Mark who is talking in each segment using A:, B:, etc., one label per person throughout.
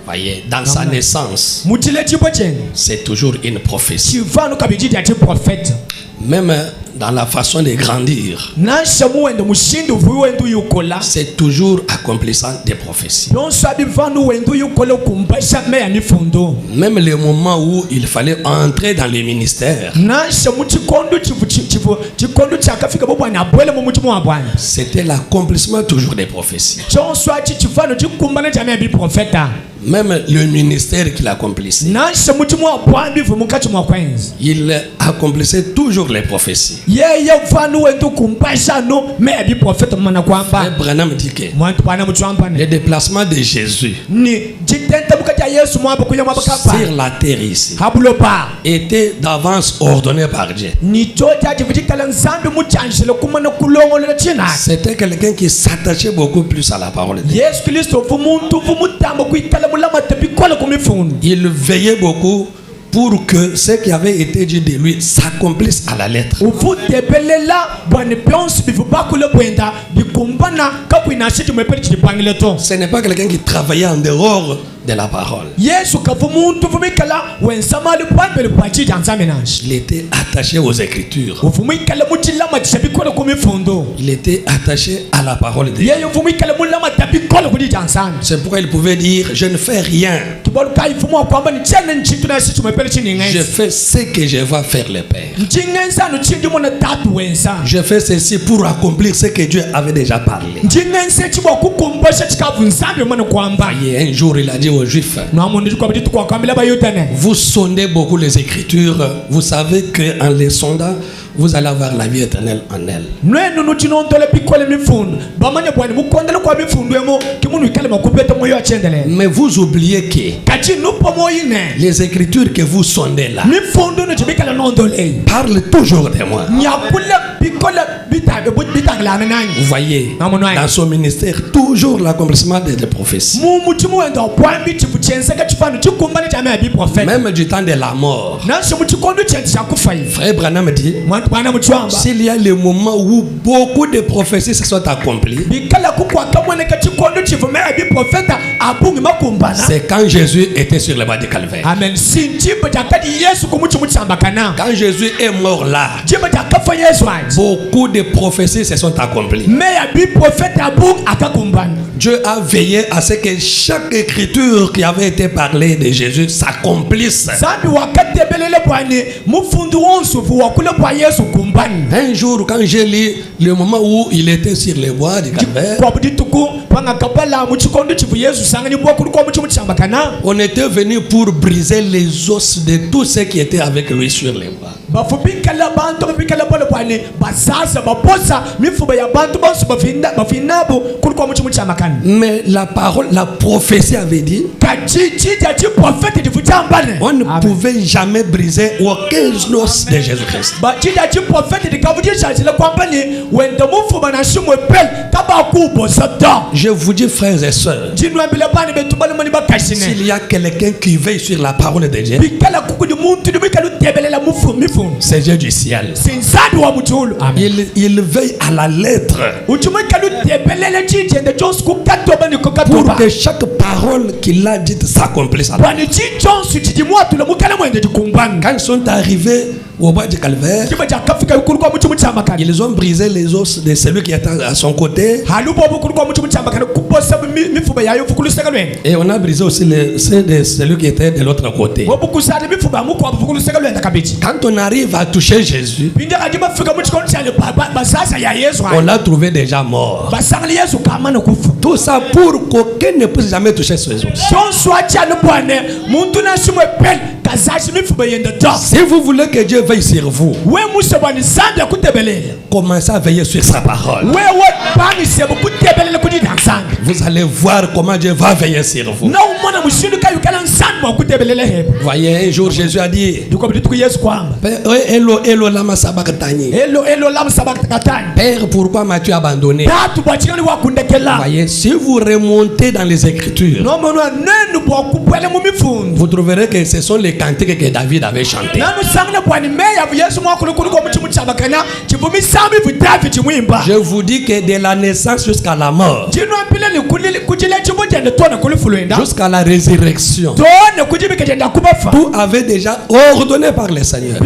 A: Voyez, dans sa naissance, c'est toujours une prophétie. Même dans la façon de grandir, c'est toujours accomplissant des prophéties. Même le moment où il fallait entrer dans le ministère, c'était l'accomplissement toujours des prophéties. Même le ministère qu'il accomplissait, il accomplissait toujours les prophéties. Frère Branham dit que le déplacement de Jésus sur la terre ici était d'avance ordonné par Dieu. C'était quelqu'un qui s'attachait beaucoup plus à la parole de Dieu. Il veillait beaucoup pour que ce qui avait été dit de lui s'accomplisse à la lettre. Ce n'est pas quelqu'un qui travaillait en dehors de la parole. Il était attaché aux Écritures. Il était attaché à la parole de Dieu. C'est pourquoi il pouvait dire: je ne fais rien. Je fais ce que je vais faire le Père. Je fais ceci pour accomplir ce que Dieu avait déjà parlé. Et un jour il a dit aux Juifs: vous sondez beaucoup les Écritures, vous savez qu'en les sondant, vous allez avoir la vie éternelle en elle. Mais vous oubliez que les Écritures que vous sondez là parlent toujours de moi. Vous voyez, dans son ministère, toujours l'accomplissement des prophéties. Même du temps de la mort, Frère Branham dit: s'il y a le moment où beaucoup de prophéties se sont accomplies, c'est quand Jésus était sur le bas du calvaire.
B: Amen.
A: Quand Jésus est mort là, beaucoup de prophéties se sont accomplies. Dieu a veillé à ce que chaque écriture qui avait été parlée de Jésus s'accomplisse. Un jour, quand j'ai lu le moment où il était sur les bois du calvaire, on était venu pour briser les os de tous ceux qui étaient avec lui sur les bois. Mais la parole, la prophétie avait dit: on ne pouvait jamais briser aucun os de Jésus-Christ. Je vous dis, frères et sœurs, s'il y a quelqu'un qui veille sur la parole de Dieu, c'est Dieu du ciel. Il veille à la lettre pour que chaque parole qu'il a dite s'accomplisse. Quand ils sont arrivés au bas du calvaire, ils ont brisé les os de celui qui était à son côté, et on a brisé aussi ceux de celui qui était de l'autre côté. Quand on arrive à toucher Jésus, on l'a trouvé déjà mort. Tout ça pour qu'aucun ne puisse jamais toucher ses os. Si vous voulez que Dieu veille sur vous, commencez à veiller sur sa parole. Vous allez voir comment Dieu va veiller sur vous. Voyez, un jour Jésus a dit: Elo, Elo, lama sabachthani. Père, pourquoi m'as-tu abandonné? Voyez, si vous remontez dans les Écritures, vous trouverez que ce sont les cantiques que David avait chantés. Je vous dis que de la naissance jusqu'à la mort, jusqu'à la résurrection, tout avait déjà ordonné par le Seigneur.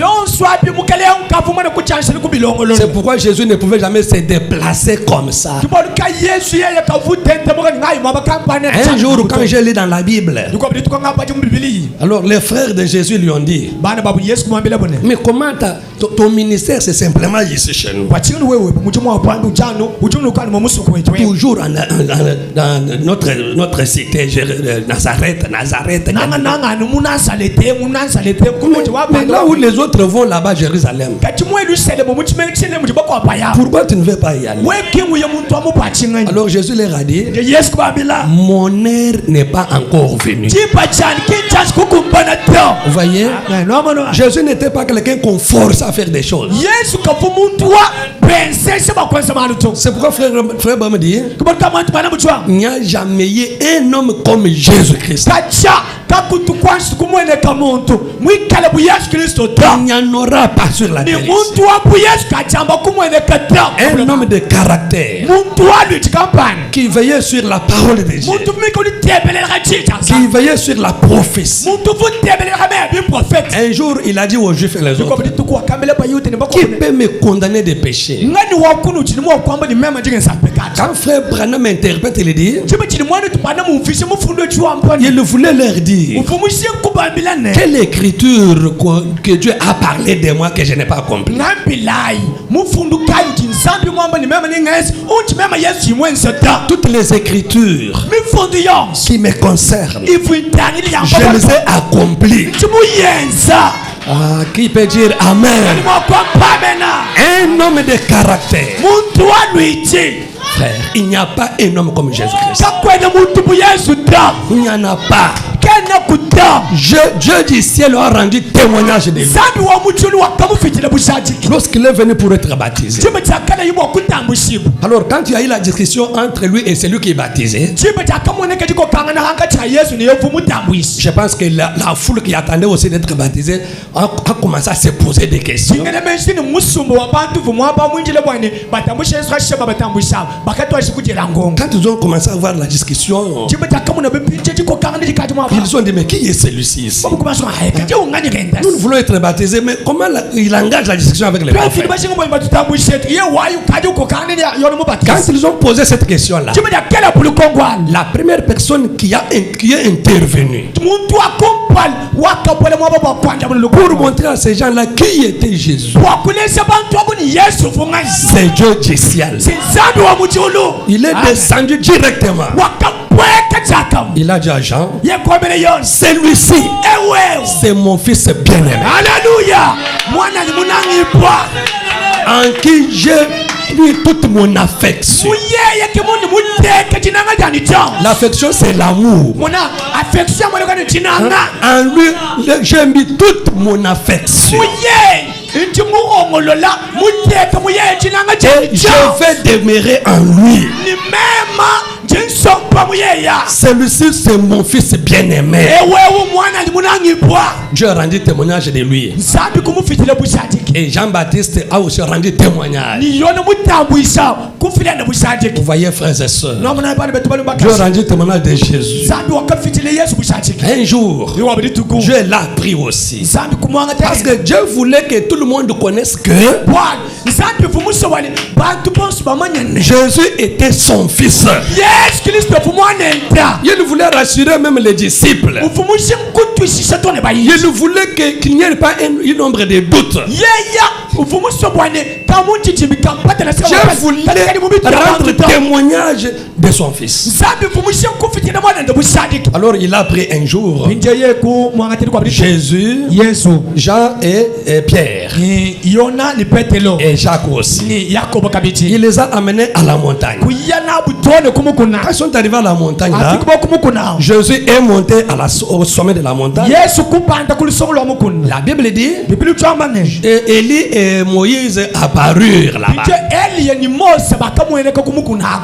A: C'est pourquoi Jésus ne pouvait jamais se déplacer comme ça. Un jour, quand j'ai lu dans la Bible, alors les frères de Jésus lui ont dit, mais comment ton ministère c'est simplement ici chez nous, toujours dans notre cité Nazareth. Mais là où les autres vont là-bas, Jérusalem, pourquoi tu ne veux pas y aller? Alors Jésus leur a dit, mon heure n'est pas encore venue. Vous voyez, Jésus n'était pas quelqu'un qu'on force à faire des choses. C'est pourquoi frère Bam dit, il n'y a jamais eu un homme comme Jésus-Christ. Il n'y en aura pas sur la terre. Un homme de caractère qui veillait sur la parole de Dieu, qui veillait sur la prophétie. Un jour, il a dit aux Juifs et les autres, qui peut me condamner de péché? Quand frère Branham interprète, il dit, il voulait leur dire, quelle écriture que Dieu a parlé de moi que je n'ai pas compris? Toutes les écritures qui me concernent, je les ai accomplies. Ah, qui peut dire Amen? Un homme de caractère. Frère, il n'y a pas un homme comme Jésus-Christ. Il n'y en a pas. Dieu du ciel a rendu témoignage de lui lorsqu'il est venu pour être baptisé. Alors quand il y a eu la discussion entre lui et celui qui est baptisé, je pense que la foule qui attendait aussi d'être baptisé a commencé à se poser des questions. Quand ils ont commencé à avoir la discussion, ils ont dit, mais qui est celui-ci ici? Nous voulons être baptisés, mais comment il engage la discussion avec les prophètes? Quand ils ont posé cette question-là, la première personne qui est intervenue pour montrer à ces gens-là qui était Jésus, c'est Dieu du ciel. Il est descendu directement. Il a dit à Jean, celui-ci, c'est mon fils bien-aimé, en qui j'ai mis toute mon affection. L'affection, c'est l'amour. En lui, j'ai mis toute mon affection. Et je vais demeurer en lui. Celui-ci, c'est mon fils bien-aimé. Dieu a rendu témoignage de lui. Et Jean-Baptiste a aussi rendu témoignage. Vous voyez, frères et sœurs, Dieu a rendu témoignage de Jésus. Un jour, Dieu l'a pris aussi. Parce que Dieu voulait que tout le monde connaisse que Jésus était son fils. Il voulait rassurer même les disciples. Il voulait qu'il n'y ait pas un nombre de doutes. Dieu voulait rendre témoignage de son fils. Alors il a pris un jour Jésus, Jean et Pierre et Jacques aussi. Il les a amenés à la montagne. Quand ils sont arrivés à la montagne là, Jésus est monté au sommet de la montagne. La Bible dit, Élie et Moïse apparurent là-bas.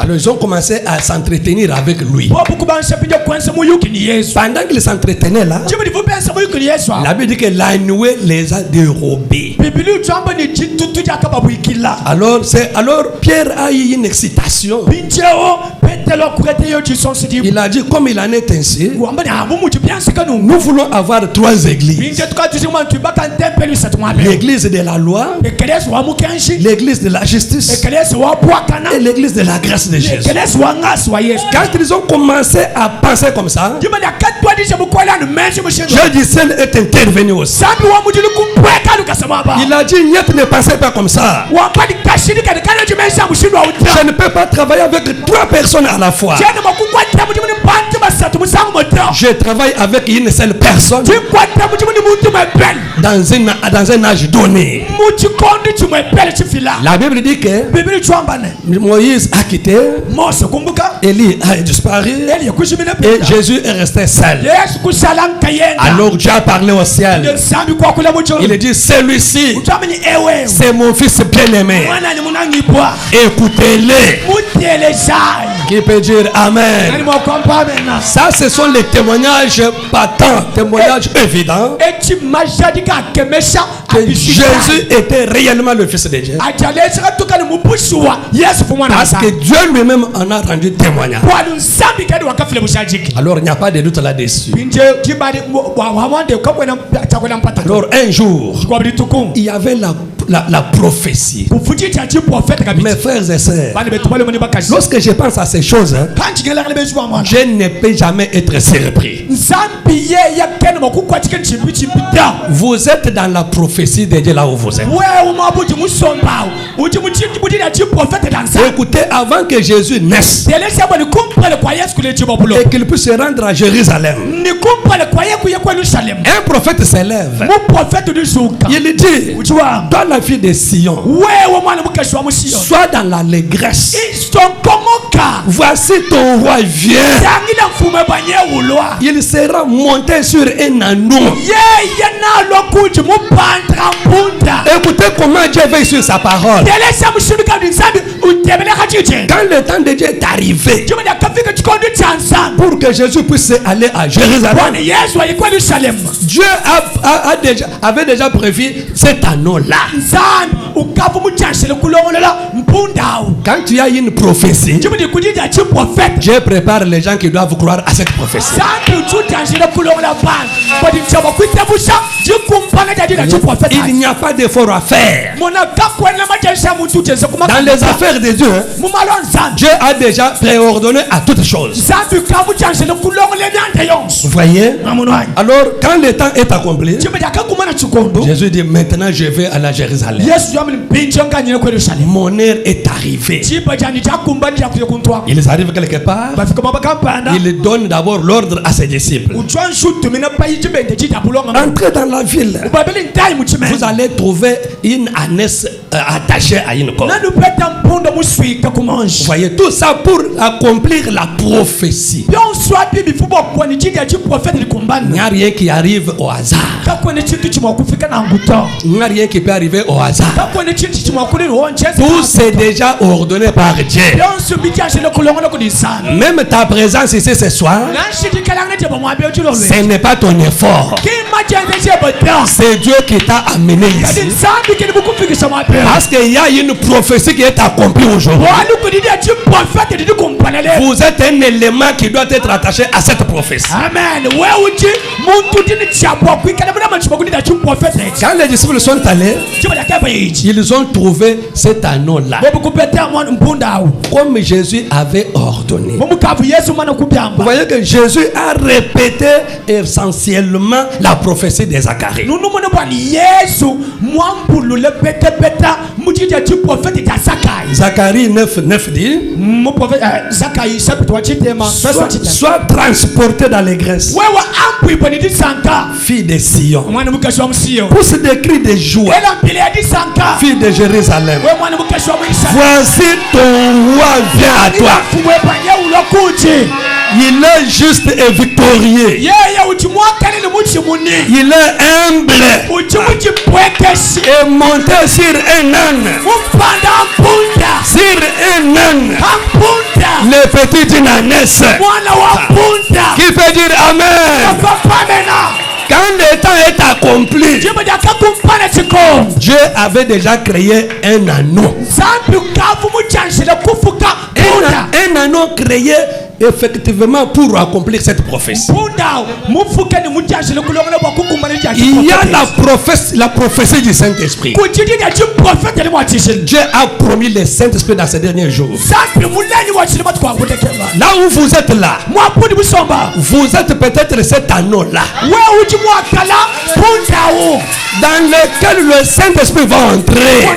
A: Alors ils ont commencé à s'entretenir avec lui. pendant qu'il s'entretenait là, la Bible dit que la nuée les a dérobés. Alors Pierre a eu une excitation. Il a dit, comme il en est ainsi, nous voulons avoir 3 églises. L'église de la loi, l'église de la justice et l'église de la grâce de Jésus. Quand ils ont commencé à penser comme ça, Dieu du ciel est intervenu aussi. Il a dit, ne pensez pas comme ça. Je ne peux pas travailler avec 3 personnes à la fois. Je travaille avec une seule personne dans un âge donné. La Bible dit que Moïse a quitté, Élie a disparu et Jésus est resté seul. Alors Dieu a parlé au ciel. Il a dit, celui-ci, c'est mon fils bien-aimé. Écoutez-le. Qui peut dire Amen? Ça, ce sont les témoignages patents, témoignages évidents que Jésus était réellement le Fils de Dieu. Parce que Dieu lui-même en a rendu témoignage. Alors il n'y a pas de doute là-dessus. Alors un jour, il y avait la prophétie. Mes frères et sœurs, lorsque je pense à ces choses, je ne peux jamais être surpris. Vous êtes dans la prophétie de Dieu là où vous êtes. Écoutez, avant que Jésus naisse et qu'il puisse se rendre à Jérusalem, un prophète s'élève. Il dit, toi la fille de Sion, sois dans l'allégresse. Voici ton roi vient. Il sera monté sur un anneau. Écoutez comment Dieu veille sur sa parole. Quand le temps de Dieu est arrivé pour que Jésus puisse aller à Jérusalem, Dieu avait déjà prévu cet anneau-là. Quand tu as une prophétie, Dieu prépare les gens qui doivent croire à cette prophétie. Il n'y a pas d'effort à faire. Dans les affaires de Dieu, Dieu a déjà préordonné à toutes choses. Vous voyez? Alors, quand le temps est accompli, Jésus dit, maintenant je vais à la Jérusalem. Mon heure est arrivée. Ils arrivent quelque part. Il donne d'abord l'ordre à ses disciples. Entrez dans la ville. Vous allez trouver une ânesse attachée à une corde. Vous voyez, tout ça pour accomplir la prophétie. Il n'y a rien qui arrive au hasard. Il n'y a rien qui peut arriver au hasard. Tout c'est déjà ordonné par Dieu. Même ta présence ici ce soir, ce n'est pas ton effort. C'est Dieu qui t'a amené ici. Parce qu'il y a une prophétie qui est accomplie aujourd'hui. Vous êtes un élément qui doit être attaché à cette prophétie. Amen. Quand les disciples sont allés, ils ont trouvé cet anneau-là, comme Jésus avait ordonné. Vous voyez que Jésus a répété essentiellement la prophétie de Zacharie. Zacharie 9 dit, sois transporté dans les graisses, fille de Sion, pousse des cris de joie, fille de Jérusalem. Voici ton roi vient à toi. Il est juste et victorieux. Il est humble et monté sur un âne. Sur un âne, le petit d'une ânesse. Qui peut dire Amen? Quand le temps est accompli, Dieu avait déjà créé un anneau. Un anneau créé effectivement pour accomplir cette prophétie. Il y a la prophétie du Saint-Esprit. Dieu a promis le Saint-Esprit dans ces derniers jours. Là où vous êtes là, vous êtes peut-être cet anneau-là dans lequel le Saint-Esprit va entrer.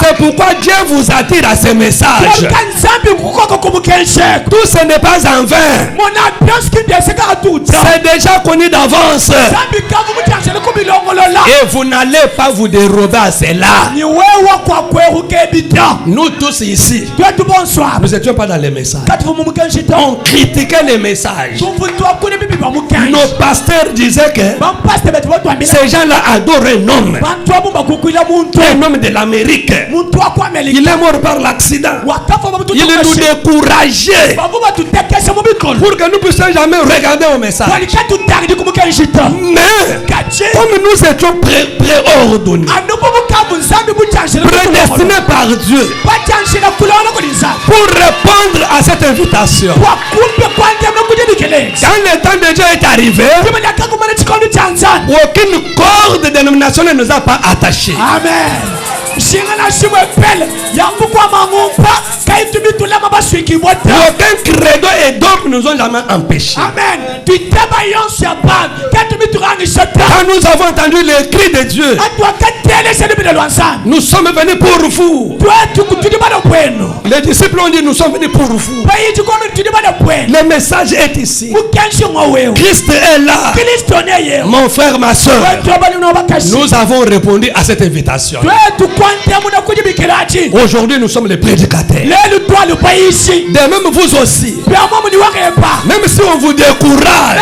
A: C'est pourquoi Dieu vous attire à ce message. Tout ce n'est pas en vain. C'est déjà connu d'avance. Et vous n'allez pas vous dérober à cela. Nous tous ici, nous n'étions pas dans les messages. On critiquait les messages. Nos pasteurs disaient que ces gens-là adorent un homme. Un homme de l'Amérique. Il est mort par l'accident. Il nous décourageait pour que nous puissions jamais regarder au message. Mais comme nous étions préordonnés, prédestinés par Dieu pour répondre à cette invitation, quand le temps de Dieu est arrivé, aucune corde dénominationnelle ne nous a pas attachés.
B: Amen.
A: Aucun credo et dogme nous ont jamais empêchés.
B: Amen.
A: Quand nous avons entendu le cri de Dieu, nous sommes venus pour vous. Les disciples ont dit nous sommes venus pour vous. Le message est ici. Christ est là. Mon frère, ma soeur, nous avons répondu à cette invitation. Aujourd'hui, nous sommes les prédicateurs. De même vous aussi. Même si on vous décourage,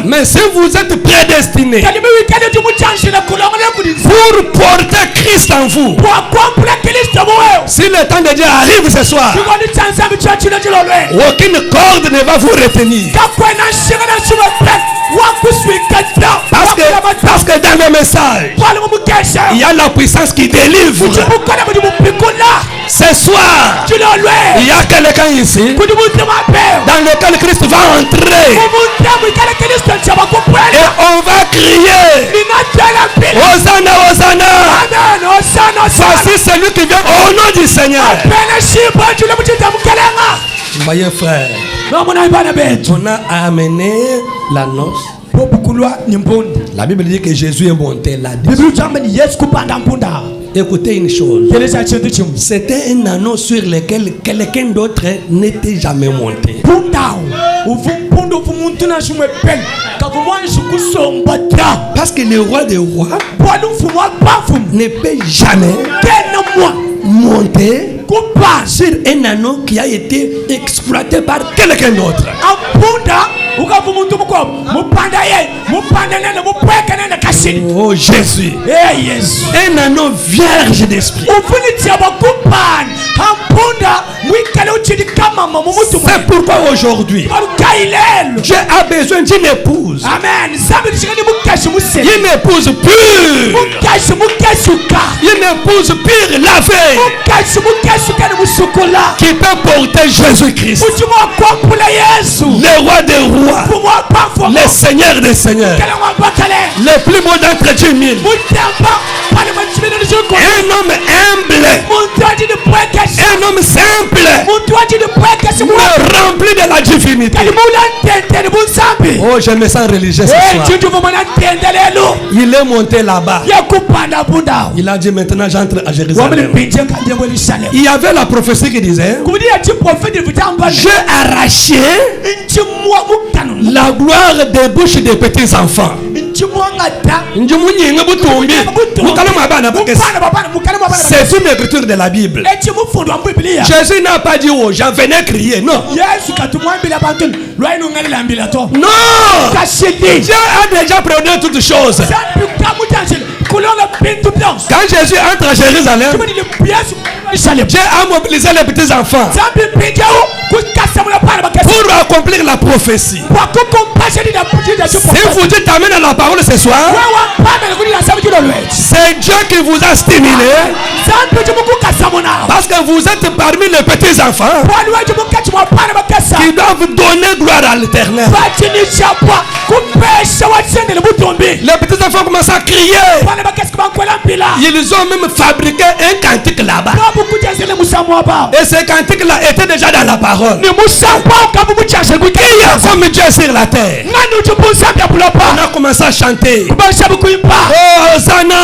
A: mais si vous êtes prédestinés pour porter Christ en vous, si le temps de Dieu arrive ce soir, aucune corde ne va vous retenir. Parce que dans le message, il y a la puissance qui délivre. Ce soir, il y a quelqu'un ici dans lequel Christ va entrer. Et on va crier Hosanna, Hosanna. Voici celui qui vient au nom du Seigneur. Voyez frère, on a amené la noce. La Bible dit que Jésus est monté là-dessus. Écoutez une chose. C'était un anneau sur lequel quelqu'un d'autre n'était jamais monté. Parce que le roi des rois ne peut jamais monter sur un anneau qui a été exploité par quelqu'un d'autre. Oh Jésus, un anneau vierge d'esprit. C'est pourquoi aujourd'hui Dieu a besoin d'une épouse.
B: Amen.
A: Une épouse pure. Une épouse pure lavée qui peut porter Jésus-Christ, le roi des rois, le Seigneur des seigneurs, le plus beau d'entre 10 000. Un homme humble, un homme simple, mais rempli de la divinité. Oh, je me sens religieux ce soir. Il est monté là-bas. Il a dit maintenant j'entre à Jérusalem. Il y avait la prophétie qui disait j'ai arraché la gloire des bouches des petits enfants. C'est une écriture de la Bible. Jésus n'a pas dit aux gens venez crier, non. Non. Dieu a déjà prédit toutes choses. Quand Jésus entre à Jérusalem, Dieu a mobilisé les petits enfants pour accomplir la prophétie. Si vous dites amen à la parole ce soir, c'est Dieu qui vous a stimulé, parce que vous êtes parmi les petits enfants qui doivent donner gloire à l'Éternel. Les petits enfants commencent à crier. Ils ont même fabriqué un cantique là-bas. Et ce cantique-là était déjà dans la parole. Qui a comme Dieu sur la terre? On a commencé à chanter. Oh Hosanna,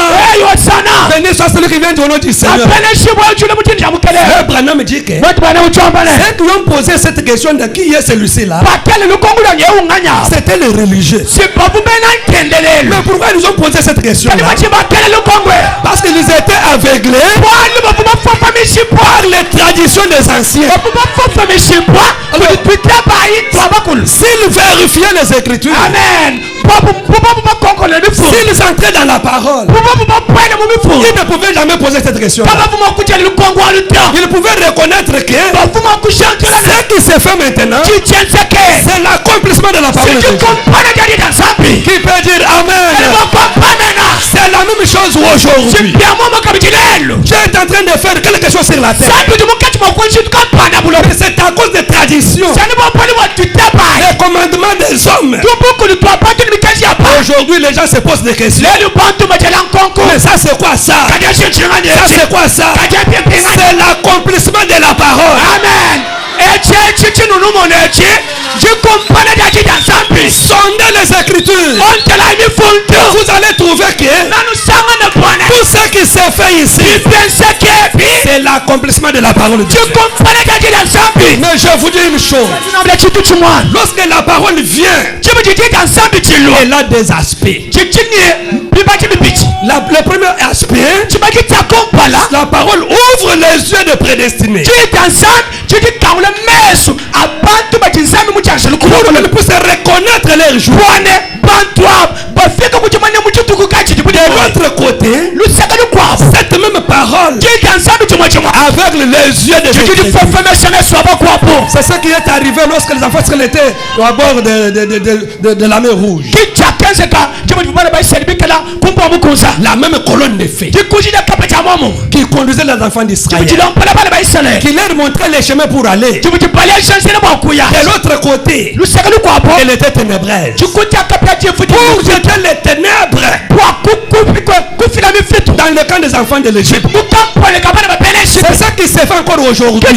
A: béni soit celui qui vient du nom du Seigneur. Le Branham dit que ceux qui ont posé cette question de qui est celui-ci-là, c'était les religieux. Mais pourquoi ils ont posé cette question-là? Parce qu'ils étaient aveuglés par les traditions des anciens. S'ils vérifiaient les Écritures, s'ils entraient dans la parole, ils ne pouvaient jamais poser cette question. Ils pouvaient reconnaître que ce qui se fait maintenant, c'est l'accomplissement de la parole de Dieu. Qui peut dire Amen? C'est la même chose aujourd'hui. Dieu est en train de faire quelque chose sur la terre. C'est à cause des traditions, les commandements des hommes. Aujourd'hui, les gens se posent des questions. Mais ça, c'est quoi ça? Ça, c'est quoi ça? C'est l'accomplissement de la parole. Amen. Sondez les Écritures. Vous allez trouver que tout ce qui s'est fait ici, c'est l'accomplissement de la parole de Dieu. Mais je vous dis une chose. Lorsque la parole vient, elle a des aspects. Le premier aspect, la parole ouvre les yeux de prédestinés. Pour qu'on puisse reconnaître les joies. De l'autre côté, cette même parole aveugle les yeux de prédestinés. C'est ce qui est arrivé lorsque les enfants étaient à bord de la mer Rouge. La même colonne de feu qui conduisait les enfants d'Israël, qui leur montrait les chemins pour aller. De l'autre côté, elle était ténébreuse pour jeter les ténèbres dans le camp des enfants de l'Égypte. C'est ça qui se fait encore aujourd'hui.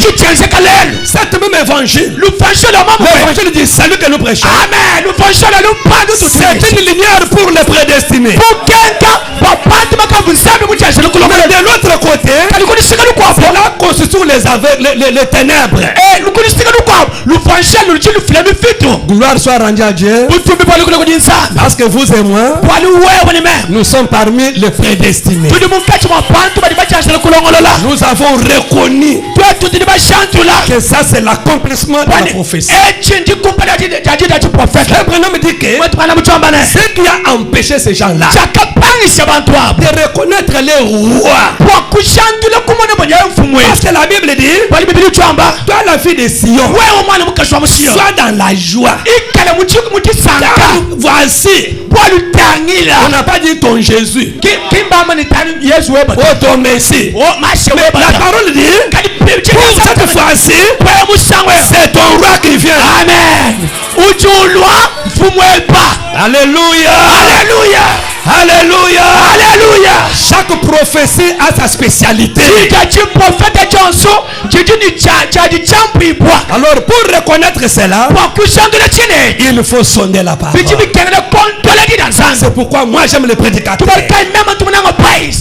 A: Cet même évangile, l'évangile du salut que nous prêchons, c'est une lumière pour les prédestinés. Mais de l'autre côté, cela constitue les ténèbres. Gloire soit rendue à Dieu, parce que vous et moi, nous sommes parmi les prédestinés. Nous avons reconnu que ça c'est l'accomplissement de la prophétie. Abraham dit que ce qui a empêché ces gens-là de reconnaître les rois, parce que la Bible dit, toi la fille de Sion, sois dans la joie. Voici, on n'a pas dit ton Jésus, oh ton Messie, mais la parole dit, pour cette fois-ci, c'est ton roi qui vient. Amen. Alléluia. Alléluia. Alléluia. Alléluia. Chaque prophétie a sa spécialité. Alors pour reconnaître cela, il faut sonder la parole. C'est pourquoi moi j'aime les prédicateurs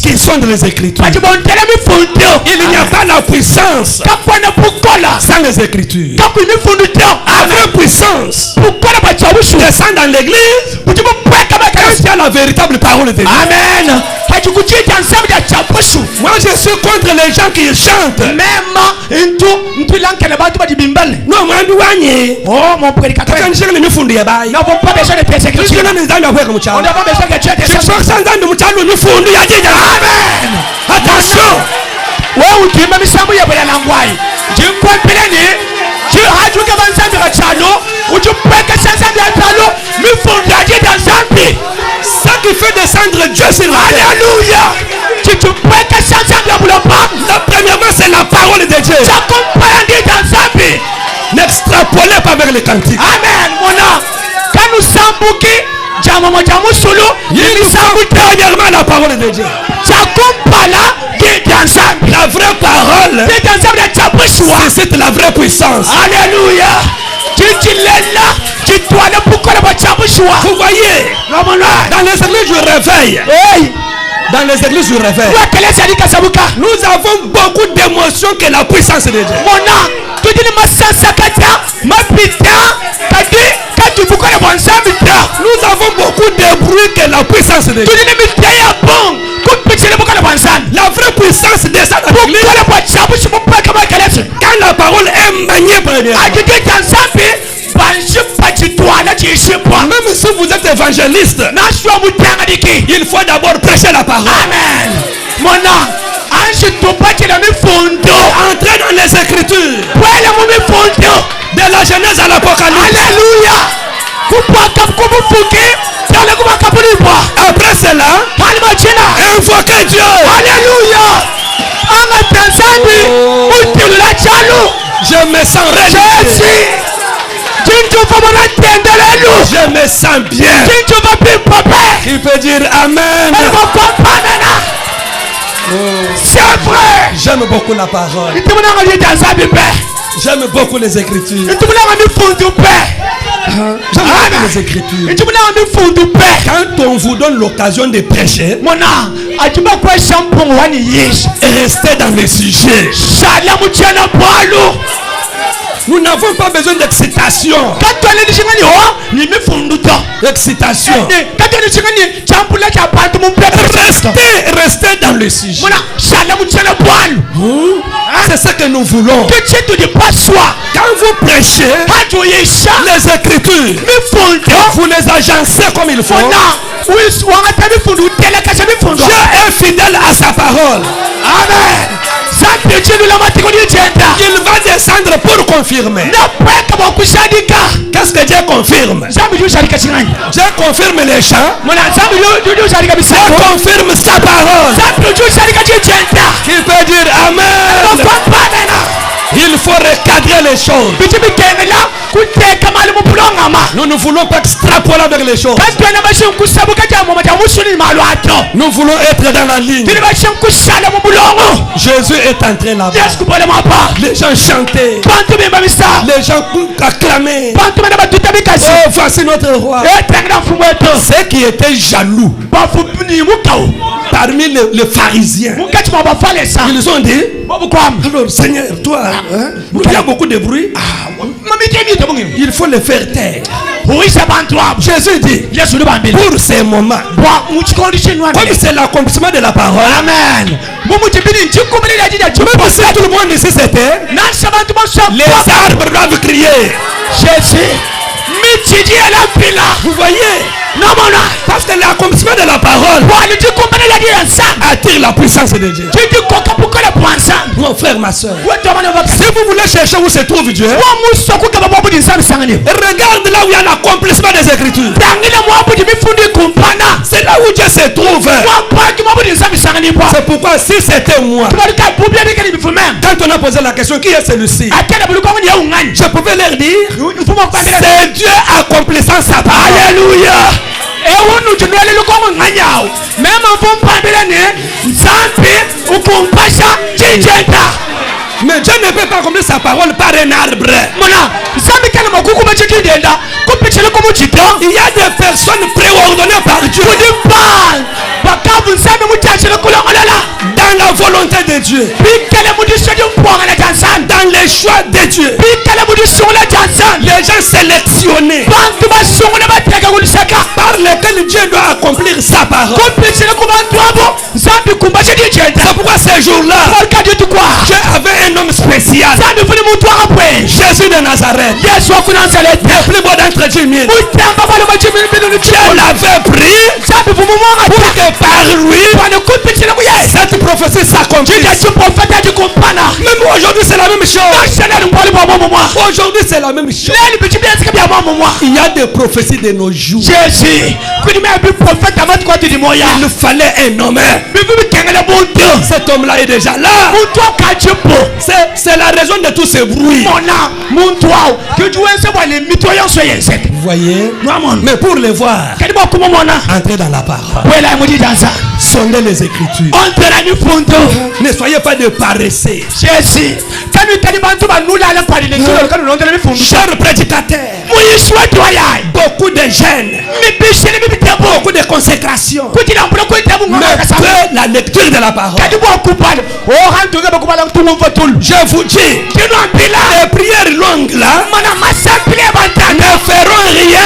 A: qui sondent les Écritures. Il n'y a pas la puissance sans les Écritures. Avec puissance, descend dans l'église, il y a la véritable parole de Dieu. Amen. Moi je suis contre les gens qui chantent. Non, moi mon prédicateur, on n'a pas besoin de persécution. Attention.
B: wewe ukimba misambu ya bala langwai jinkwempeleni jihajuke banzambi gachalo ujupeke sanzambi atalo mifundaje danzambi
A: ça qui fait descendre Dieu sur la terre.
B: Alléluia. Jupeke sanzambi abulapa.
A: La premièrement c'est la parole de Dieu.
B: J'accompagne danzambi.
A: N'extrapolez pas vers les cantiques.
B: Amen. Mona kanu sambuki jamomo jamusulu
A: yimisambu premièrement la parole de Dieu.
B: J'accompagne danzambi.
A: La vraie parole. C'est la vraie puissance.
B: Alléluia.
A: Vous voyez, dans les églises du réveil, dans les églises du réveil, nous avons beaucoup d'émotions que la puissance de Dieu. Nous avons beaucoup de bruit que la puissance de Dieu. La vraie puissance descend dans l'église quand la parole est maniée premièrement. Même si vous êtes évangéliste, il faut d'abord prêcher la parole.
B: Amen.
A: Entrer dans les Écritures, de la Genèse à l'Apocalypse.
B: Alléluia.
A: Après cela, invoquer Dieu.
B: Alléluia.
A: Je me sens réjouis. Je me sens bien. Il peut dire Amen.
B: C'est vrai.
A: J'aime beaucoup la parole. J'aime beaucoup les Écritures. J'aime les Écritures. Quand on vous donne l'occasion de prêcher, restez dans le sujet. Nous n'avons pas besoin d'excitation. Excitation. Restez dans le sujet. C'est ce que nous voulons. Quand vous prêchez les Écritures, vous les agencez comme il faut. Dieu est fidèle à sa parole.
B: Amen.
A: Il va descendre pour confirmer. Qu'est-ce que Dieu confirme? Dieu confirme les chants. Dieu confirme sa parole. Il peut dire Amen. Il faut recadrer les choses. Nous ne voulons pas extrapoler avec les choses. Nous voulons être dans la ligne. Jésus est entré là-bas. Les gens chantaient. Les gens acclamaient. Oh, voici notre roi. Ceux qui étaient jaloux parmi les pharisiens, ils ont dit, alors Seigneur, toi, il y a beaucoup de bruit. Il faut le faire taire. Jésus dit, pour ces moments, comme c'est l'accomplissement de la parole,
B: Amen.
A: même si tout le monde ici c'était, les arbres doivent crier.
B: Jésus,
A: vous voyez, parce que l'accomplissement de la parole attire la puissance de Dieu. Mon frère, ma soeur, si vous voulez chercher où se trouve Dieu, regarde là où il y a l'accomplissement des Écritures. C'est là où Dieu se trouve. C'est pourquoi si c'était moi, quand on a posé la question, qui est celui-ci, je pouvais leur dire, c'est Dieu accomplissant sa parole.
B: Alléluia.
A: Mais Dieu ne peut pas accomplir sa parole par un arbre. Il y a des personnes préordonnées par Dieu dans la volonté de Dieu, dans les choix de Dieu. Les gens sélectionnés par lesquels Dieu doit accomplir sa parole. C'est pourquoi ces jours-là, Dieu avait un homme spécial, Jésus de Nazareth. Le plus beau d'entre Dieu, Dieu l'avait pris pour que par lui cette prophétie s'accomplisse. Même aujourd'hui c'est la même chose. Aujourd'hui c'est la même chose. Il y a des prophéties de nos jours. Il fallait un homme. Cet homme-là est déjà là. C'est la raison de tous ces bruits. Vous voyez? Mais pour les voir, entrez dans la parole. Sondez les Écritures. Ne soyez pas de paresseux. Chers prédicateurs, beaucoup de jeunes, beaucoup de consécrations, mais peu la lecture de la parole. Je vous dis, les prières longues là ne feront rien.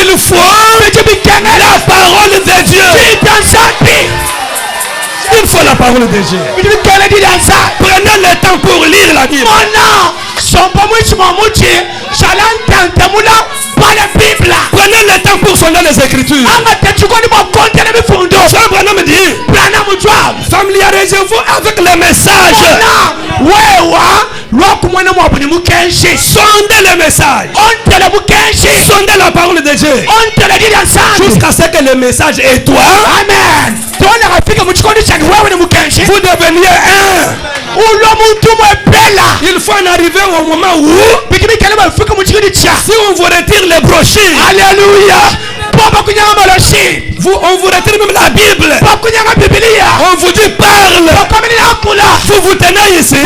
A: Il faut la parole de Dieu. Il faut la parole de Dieu. Prenez le temps pour lire la Bible. Prenez le temps pour fonder les Écritures. Jean Branham dit, familiarisez-vous avec les messages. Sondez les messages. Sondez la parole de Dieu. Jusqu'à ce que le message et toi, vous deveniez un. Il faut en arriver au moment où, si on vous retire les brochures, alléluia, on vous retire même la Bible, on vous dit parle, vous vous tenez ici,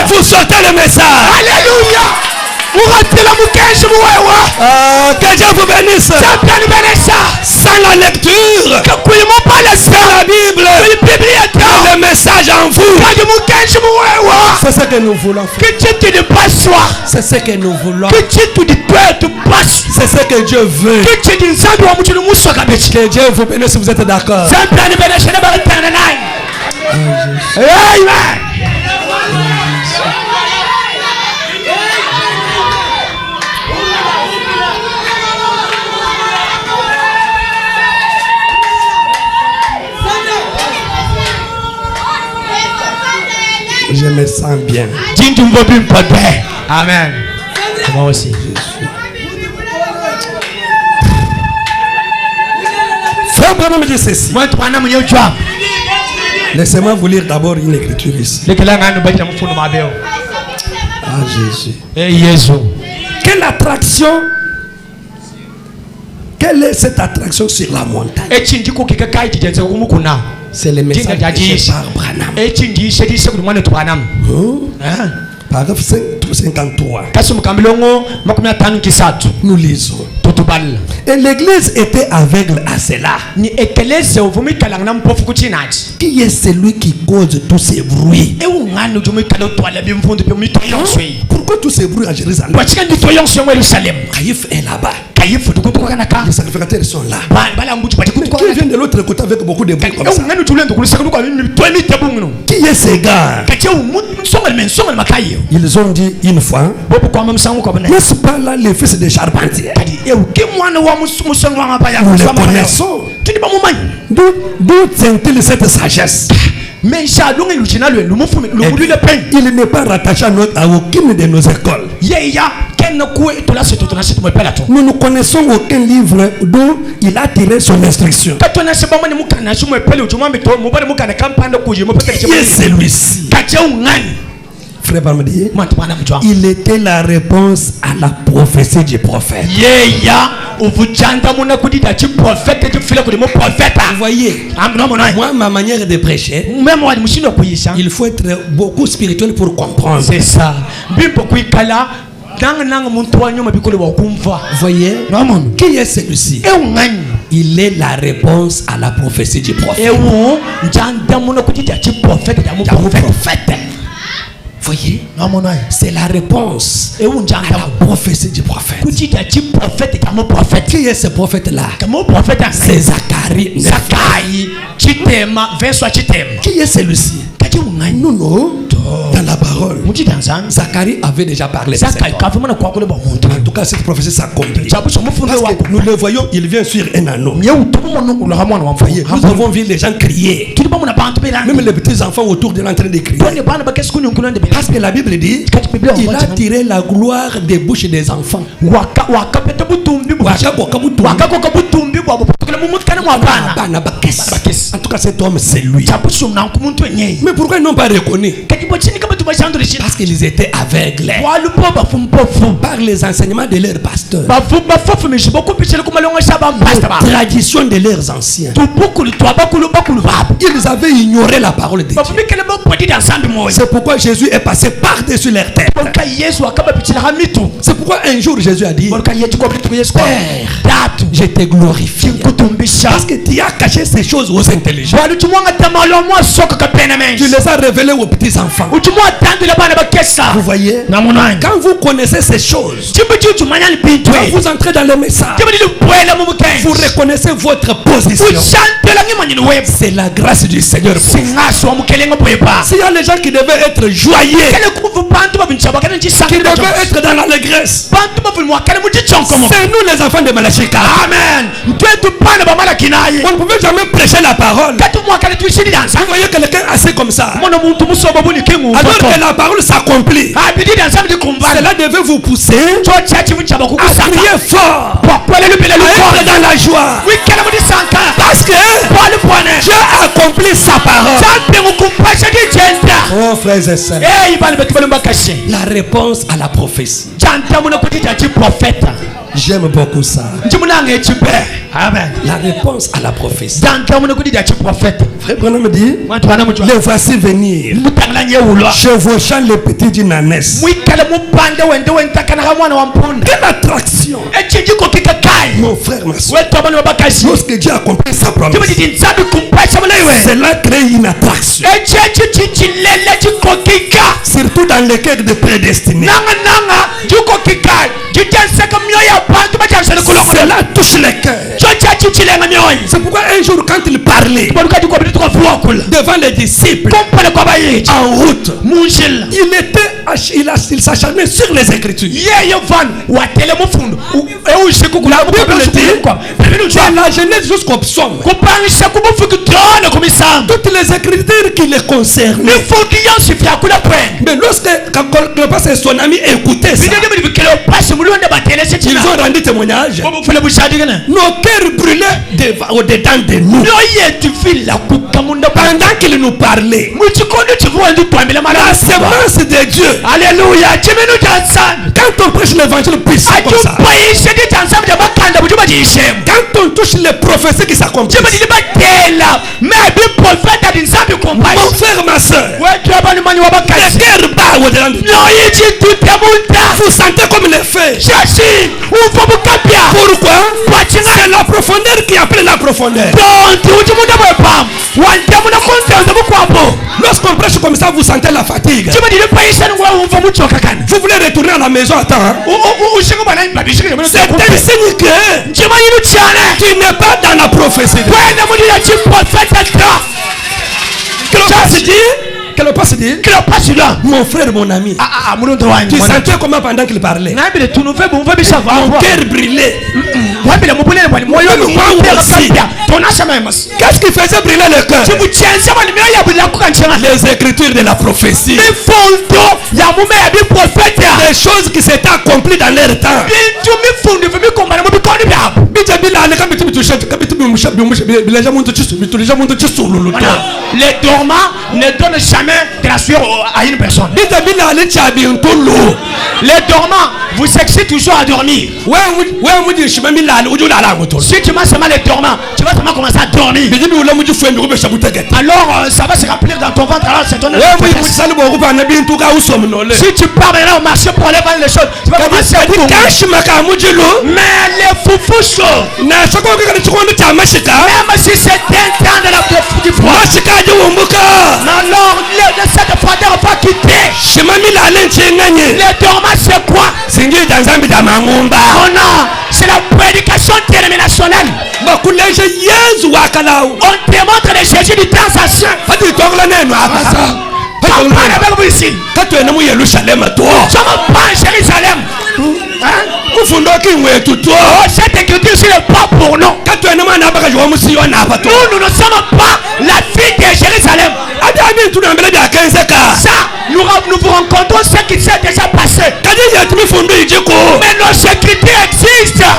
A: vous sortez le message, alléluia. Que Dieu vous bénisse. Sans la lecture, sans la Bible, le message en vous, c'est ce que nous voulons faire. C'est ce que nous voulons. C'est ce que Dieu veut. Que Dieu vous bénisse si vous êtes d'accord. Amen. Je me sens bien.
B: Amen. Moi aussi.
A: Frère Branham dit ceci. Laissez-moi vous lire d'abord une écriture ici. Ah Jésus. Quelle attraction? Quelle est cette attraction sur la montagne? C'est le message de Branham. Paragraphe 53. Nous lisons. Et l'église était aveugle à cela. Qui est celui qui cause tous ces bruits? Pourquoi tous ces bruits à Jérusalem? Caïphe est là-bas. Les sacrificateurs sont là. Qui vient de l'autre côté avec beaucoup de bruit comme ça? Qui est ces gars? Ils ont dit une fois, n'est-ce pas là les fils des charpentiers? Nous les connaissons. D'où tient-il cette sagesse? Il n'est pas rattaché à aucune de nos écoles. Nous ne connaissons aucun livre dont il a tiré son instruction. Qui est celui-ci? Frère Bamadi, il était la réponse à la prophétie du prophète. Vous voyez, moi, ma manière de prêcher, il faut être beaucoup spirituel pour comprendre.
B: C'est ça.
A: Vous voyez, qui est celui-ci? Il est la réponse à la prophétie du prophète. Voyez, c'est la réponse à la prophétie du prophète. Qui est ce prophète-là? C'est Zacharie. Qui est celui-ci? Nous, dans la parole, Zacharie avait déjà parlé de cette parole. En tout cas, cette prophétie s'accomplit. Nous le voyons, il vient sur un anneau. Voyez, nous avons vu les gens crier. Même les petits enfants autour de l'entrain de crier. Parce que la Bible dit, il a tiré la gloire des bouches des enfants. En tout cas, cet homme, c'est lui. Mais pourquoi ils n'ont pas reconnu? Parce qu'ils étaient aveugles par les enseignements de leurs pasteurs, la tradition de leurs anciens. Ils avaient ignoré la parole de Dieu. C'est pourquoi Jésus est passé par-dessus leur tête. C'est pourquoi un jour Jésus a dit, Père, je te glorifie parce que tu as caché ces choses aux intelligents. Tu les as révélées aux petits enfants. Vous voyez, quand vous connaissez ces choses, quand vous entrez dans le message, vous reconnaissez votre position. C'est la grâce du Seigneur. S'il y a les gens qui devaient être joyeux, qui devaient être dans l'allégresse, c'est nous les enfants de Malachika. Amen. On ne pouvait jamais prêcher la parole. Vous voyez quelqu'un assis comme ça, alors que la parole s'accomplit, cela devait vous pousser à crier fort, à être dans la joie, parce que Dieu a accompli sa parole. Oh frères et sœurs, la réponse à la prophétie. J'aime beaucoup ça. Amen. La réponse à la prophétie. Frère Branham dit, les voici venir, chevauchant les petits d'une ânesse. Quelle attraction! Mon frère, ma soeur, lorsque Dieu a accompli sa promesse, cela crée une attraction, surtout dans les cœurs de prédestinés. Cela touche les cœurs. C'est pourquoi un jour, quand il parlait devant les disciples en route, il s'acharnait sur les Écritures. La Bible dit, de la Genèse jusqu'au Psaume, toutes les Écritures qui les concernent. Mais lorsque Cléopas et son ami écoutaient ça, ils ont rendu témoignage. Nos cœurs brûlaient au-dedans de nous. Pendant qu'il nous parlait, la semence de Dieu. Alléluia. Quand on prêche l'évangile puissant comme ça, quand on touche les prophéties qui s'accomplissent, mon frère, ma soeur, le cœur bat au-dedans de nous. Vous sentez comme les feux. Pourquoi? C'est la profondeur qui appelle la profondeur. Lorsqu'on prêche comme ça, vous sentez la fatigue. Vous voulez retourner à la maison à temps. C'est un signe que tu n'es pas dans la prophétie. Cléopas dit, mon frère, mon ami, tu sentais comment pendant qu'il parlait? Mon cœur brûlait. Qu'est-ce qui faisait brûler le cœur? Les Écritures de la prophétie. Les choses qui s'étaient accomplies dans leur temps.
B: Les dormants ne donnent jamais de la sueur à une personne. Les dormants vous excite toujours à dormir. Si tu manges seulement les dormants, tu vas seulement commencer à dormir. Alors ça va se remplir dans ton ventre. Alors c'est ton si tu pars maintenant au marché pour aller vendre les choses, tu vas commencer à dire mais les foufous chauds, même si c'est un temps de la du froid, alors cette froideur va quitter. Les dormants c'est quoi? Oh non, c'est la prédication terminationnelle. On démontre les Jésus du temps ancien. Sommes pas en Jérusalem. Cette écriture c'est le pas pour nous. Nous ne sommes pas la fille de Jérusalem. Ça, nous vous rencontrons ce qui s'est déjà passé. Mais nos écritures existent.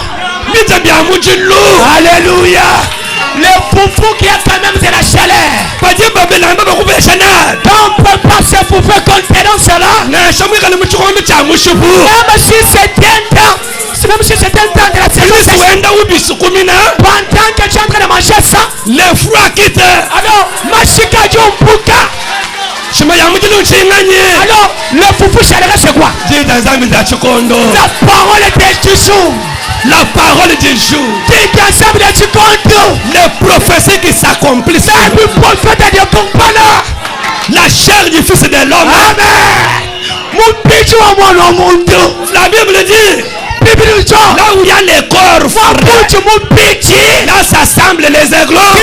B: Alléluia. Les foufous qui a quand même de la chaleur. Quand on peut pas se fouffer contenant cela. Même si c'est un temps. Même si c'est un temps de la saison. Pendant que tu es en train de manger ça,
A: les fruits quittent.
B: Alors, Machika Djombuka. Alors, le foufou chaleur c'est quoi?
A: La
B: parole est du jour.
A: La parole du jour. Les prophéties qui s'accomplissent. La chair du Fils de l'homme.
B: Amen.
A: La Bible dit, là où il y a les corps, là s'assemblent les aiglons.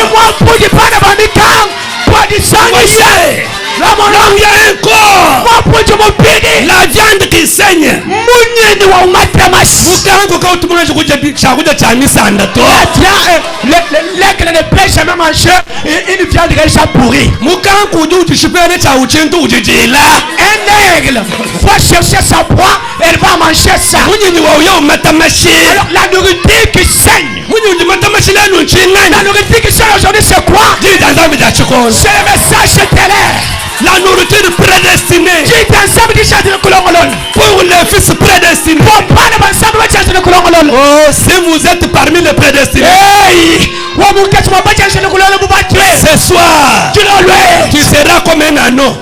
A: Là où il y a un corps, la viande qui saigne.
B: L'aigle ne peut jamais manger une viande déjà pourrie. Un aigle va chercher sa proie, elle va manger ça. Alors la nourriture qui saigne. La nourriture qui saigne aujourd'hui c'est quoi? C'est le message stellaire.
A: La nourriture prédestinée pour les fils prédestinés. Oh, si vous êtes parmi les prédestinés, ce soir, tu seras comme un anneau.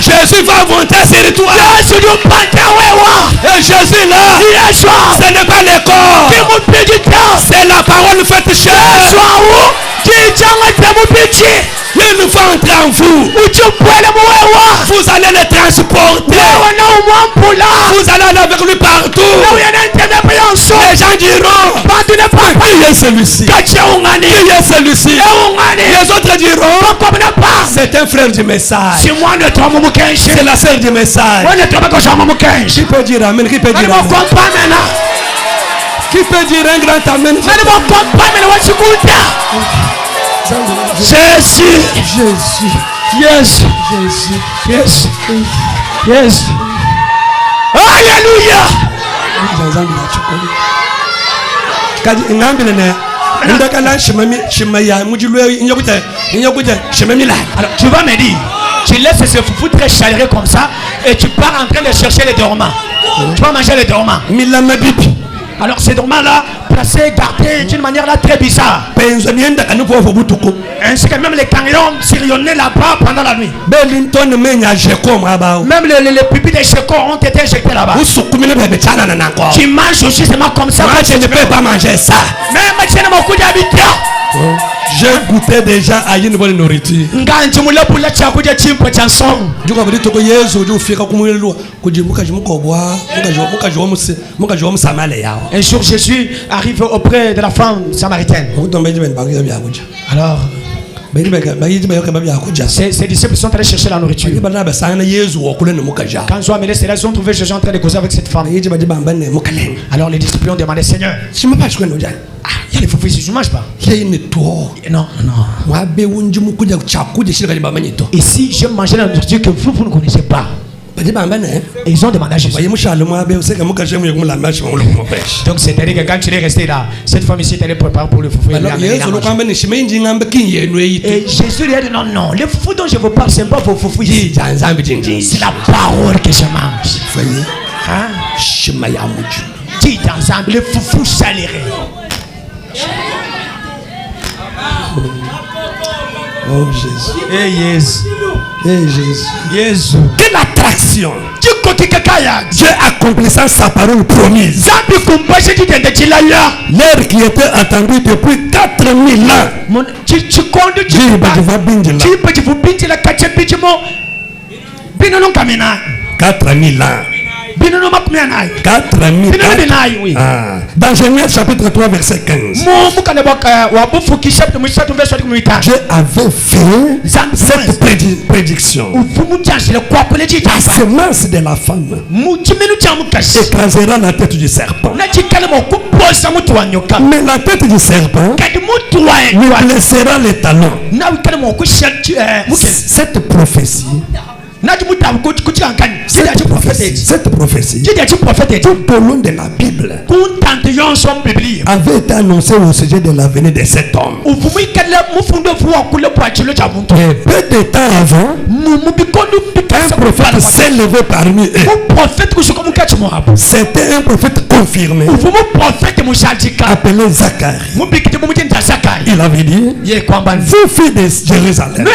A: Jésus va monter sur toi. Et Jésus là, ce n'est pas le corps, c'est la parole faite chair. Il nous faut entrer en vous. Vous allez le transporter. Vous allez aller avec lui partout. Les gens diront, qui est celui-ci? Qui est celui-ci? Les autres diront, c'est un frère du message. C'est la sœur du message. Qui peut dire amen? Qui peut dire amen? Qui peut dire un grand amen? Jésus.
B: Jésus. Yes.
A: Jésus.
B: Yes. Yes. Alléluia. Alors tu vas me dire, tu laisses ce foufou très chaleureux comme ça et tu pars en train de chercher les dormants. Tu vas manger les dormants. Alors ces dormants-là, placés, gardés d'une manière là très bizarre. Ainsi que même les camions sillonnaient là-bas pendant la nuit. Même les pupilles des checos ont été jetés là-bas. Tu manges aussi seulement comme ça.
A: Moi je ne peux pas manger ça.
B: Même si je beaucoup d'habitants.
A: J'ai goûté déjà à une bonne nourriture.
B: Un jour Jésus arrive auprès de la femme samaritaine. Alors ses disciples sont allés chercher la nourriture. Quand ils ont amené cela, ils ont trouvé Jésus en train de causer avec cette femme. Alors les disciples ont demandé, Seigneur, il y a les foufous ici, je ne mange pas. Non. Et si je mangeais la nourriture que vous ne connaissez pas? Et ils ont demandé à Jésus. Donc c'est-à-dire que quand tu es resté là, cette femme ici t'allait préparer pour le foufou. Et Jésus lui a dit non, le foufou dont je vous parle, ce n'est pas vos foufous ici. C'est la parole que je mange. Hein? Dis dans un le foufou saléré.
A: Oh Jésus.
B: Eh Jésus.
A: Eh Jésus.
B: Jésus.
A: Quelle attraction.
B: Dieu accomplissant sa parole promise. L'air qui était attendu depuis 4000 ans. Dieu va binger là. 4000 ans. 4000 ans. Dans Genèse chapitre 3 verset 15. Dieu avait fait cette prédiction. La semence de la femme écrasera la tête du serpent. Mais la tête du serpent lui blessera les talons. Cette prophétie, tout au long de la Bible avait été annoncée au sujet de l'avenir de cet homme. Et peu de temps avant, un prophète s'est levé parmi eux. C'était un prophète confirmé appelé Zacharie. Il avait dit: vous filles de Jérusalem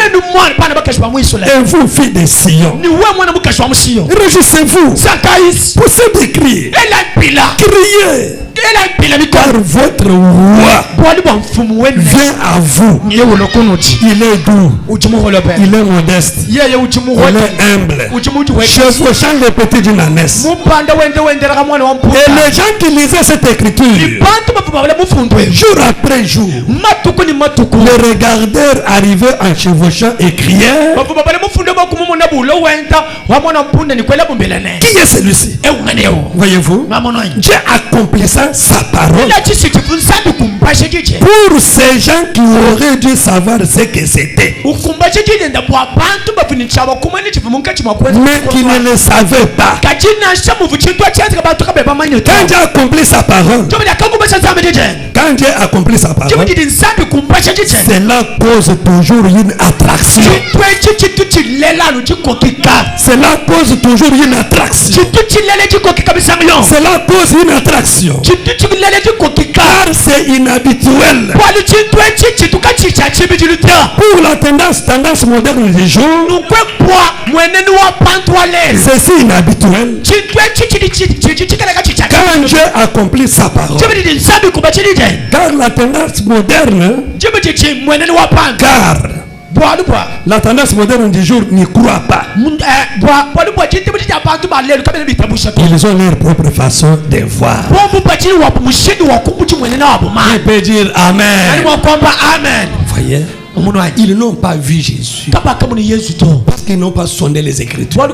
B: et vous filles de Sion, réjouissez-vous, poussez des cris, criez, car votre roi vient à vous. Il est doux, il est modeste, il est humble, chevauchant les petits d'une ânesse. Et les gens qui lisaient cette écriture jour après jour le regardèrent arriver en chevauchant et crièrent: qui est celui-ci? Voyez-vous, Dieu accomplissant sa parole pour ces gens qui auraient dû savoir ce que c'était, mais qui ne le savaient pas. Quand Dieu accomplit sa parole, cela cause toujours une attraction. Cela cause toujours une attraction. Cela cause une attraction. Car c'est inhabituel. Pour la tendance moderne du jour, c'est inhabituel. Quand Dieu accomplit sa parole, car la tendance moderne, car la tendance moderne du jour n'y croit pas. Ils ont leur propre façon de voir. On peut dire Amen. Voyez, ils n'ont pas vu Jésus parce qu'ils n'ont pas sondé les Écritures.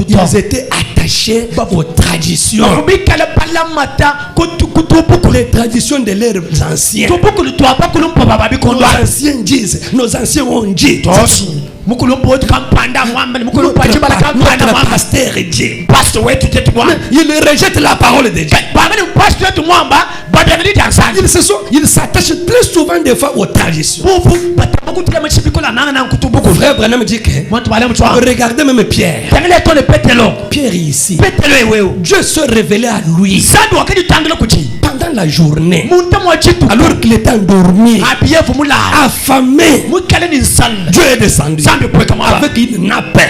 B: Ils étaient attachés aux traditions, les traditions de leurs anciens. Nos anciens disent, nos anciens ont dit, notre pasteur dit. Ils rejettent la parole de Dieu. Ils s'attachent plus souvent des fois aux traditions. Frère Branham dit que regardez même Pierre. Pierre ici, Dieu se révélait à lui pendant la journée, alors qu'il était endormi, affamé. Dieu est descendu avec une nappe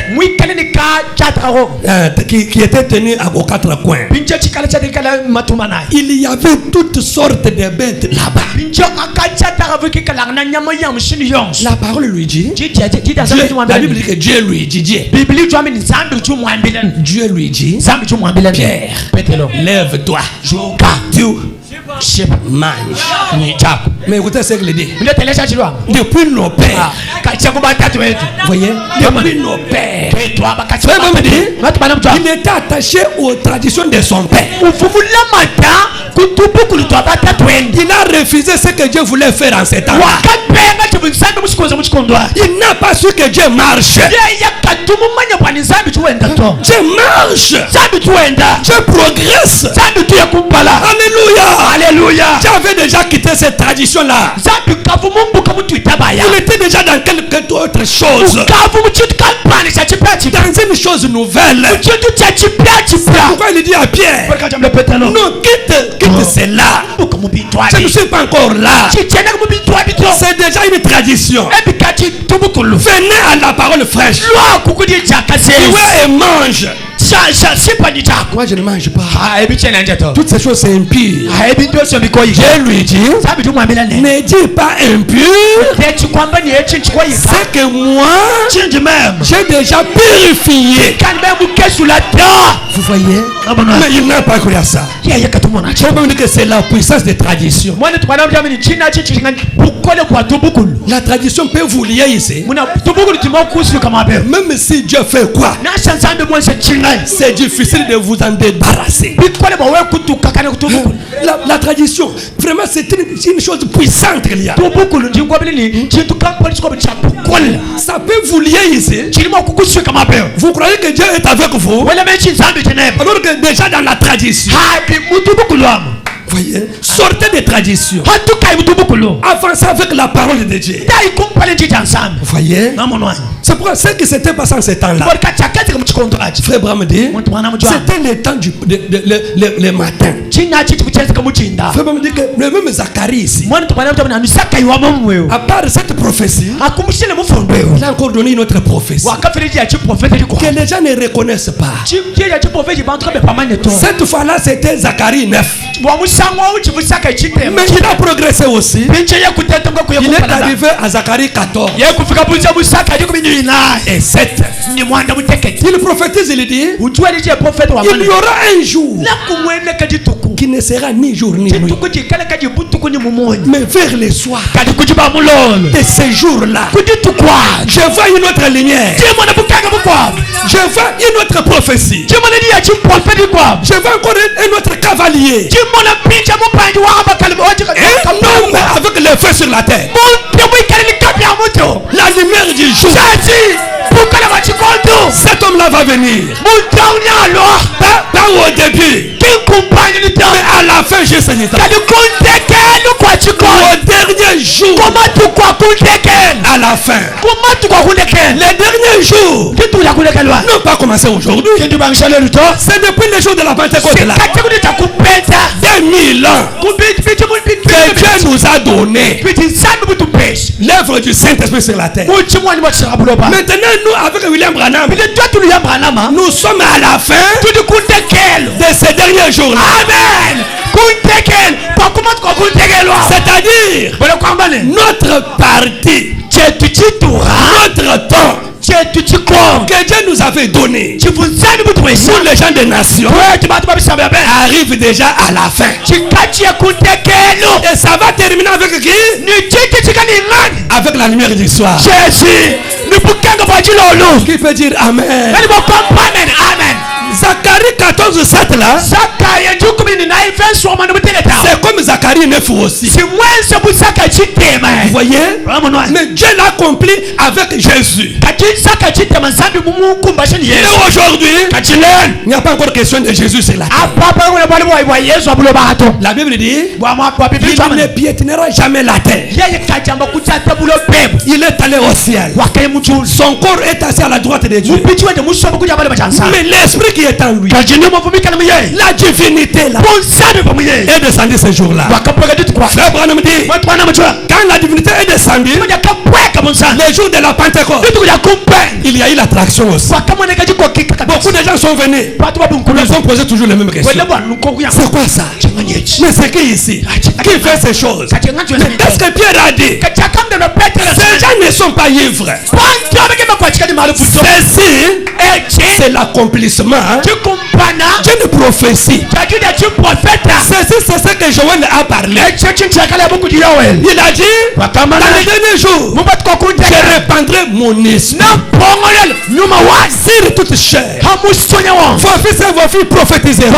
B: qui était tenue aux quatre coins. Il y avait toutes sortes de bêtes là-bas. La parole lui dit, la Bible dit que Dieu lui dit, Dieu lui dit, Pierre, lève-toi, mange. Mais écoutez ce qu'il dit. Depuis nos pères, voyez, depuis nos pères, il était attaché aux traditions de son père. Il a refusé ce que Dieu voulait faire en ces temps-là. Il n'a pas su que Dieu marche. Dieu marche. Dieu progresse. Alléluia. Dieu avait déjà quitté cette tradition-là. Il était déjà dans quelque autre chose. Dans une chose nouvelle.
A: Pourquoi il dit à Pierre? Non, quitte cela. Je ne suis pas encore là. C'est déjà une tradition. Venez à la parole fraîche. Jouez et mange. Moi je ne mange pas. Toutes ces choses c'est impur. Dieu lui dit, ne dis pas impur. C'est que moi j'ai déjà purifié. Vous voyez? Mais il n'a pas cru à ça. On peut dire que c'est la puissance des traditions. La tradition peut vous lier ici. Même si Dieu fait quoi, c'est difficile de vous en débarrasser. La tradition, vraiment c'est une chose puissante qu'il y a. Ça peut vous lier ici. Vous croyez que Dieu est avec vous, alors que déjà dans la tradition. Voyez, sortez des traditions. Avancez avec la parole de Dieu. Voyez, c'est pour ça que c'était passé en ce temps-là. Frère Bram dit, c'était le temps le matin. Frère Bram dit que le même Zacharie ici, à part cette prophétie, il a encore donné une autre prophétie que les gens ne reconnaissent pas. Cette fois-là, c'était Zacharie 9. Mais il a progressé aussi. Il est arrivé à Zacharie 14 et 7. Il prophétise, il dit, il y aura un jour qui ne sera ni jour ni nuit, mais vers le soir de ces jours-là, je vois une autre lumière. Je vois une autre prophétie. Je vois encore un autre cavalier. Un homme avec le feu sur la terre. La lumière du jour. Cet homme-là va venir. Pas au début, mais à la fin, je sais. Au dernier jour, à la fin, les derniers jours n'ont pas commencé aujourd'hui. C'est depuis le jour de la Pentecôte là. 2000 ans que Dieu nous a donné l'œuvre du Saint-Esprit sur la terre. Maintenant, nous, avec William Branham, nous sommes à la fin de ces derniers jours. Amen. C'est-à-dire notre partie, notre temps que Dieu nous avait donné pour les gens des nations arrive déjà à la fin. Et ça va terminer avec qui? Avec la lumière du soir. Qui peut dire Amen? Zacharie 14, 7 là, c'est comme Zacharie 9 aussi. Vous voyez? Mais Dieu l'a accompli avec Jésus. Et aujourd'hui, il n'y a pas encore question de Jésus, c'est là. La Bible dit, il ne piétinera jamais la terre. Il est allé au ciel. Son corps est assis à la droite de Dieu. Mais l'esprit qui est en lui, la divinité là, est descendue ce jour-là. Frère Branham dit, quand la divinité est descendue, le jour de la Pentecôte, il y a eu l'attraction aussi. Beaucoup de gens sont venus. Ils ont posé toujours les mêmes questions. C'est quoi ça? Mais c'est qui ici qui fait ces choses? Qu'est-ce que Pierre a dit? Ces gens ne sont pas ivres. Ceci, c'est l'accomplissement d'une prophétie. Ceci, c'est ce que Joël a parlé. Il a dit, dans les derniers jours, je répandrai mon esprit sur toute chair. Vos fils et vos filles prophétiseront.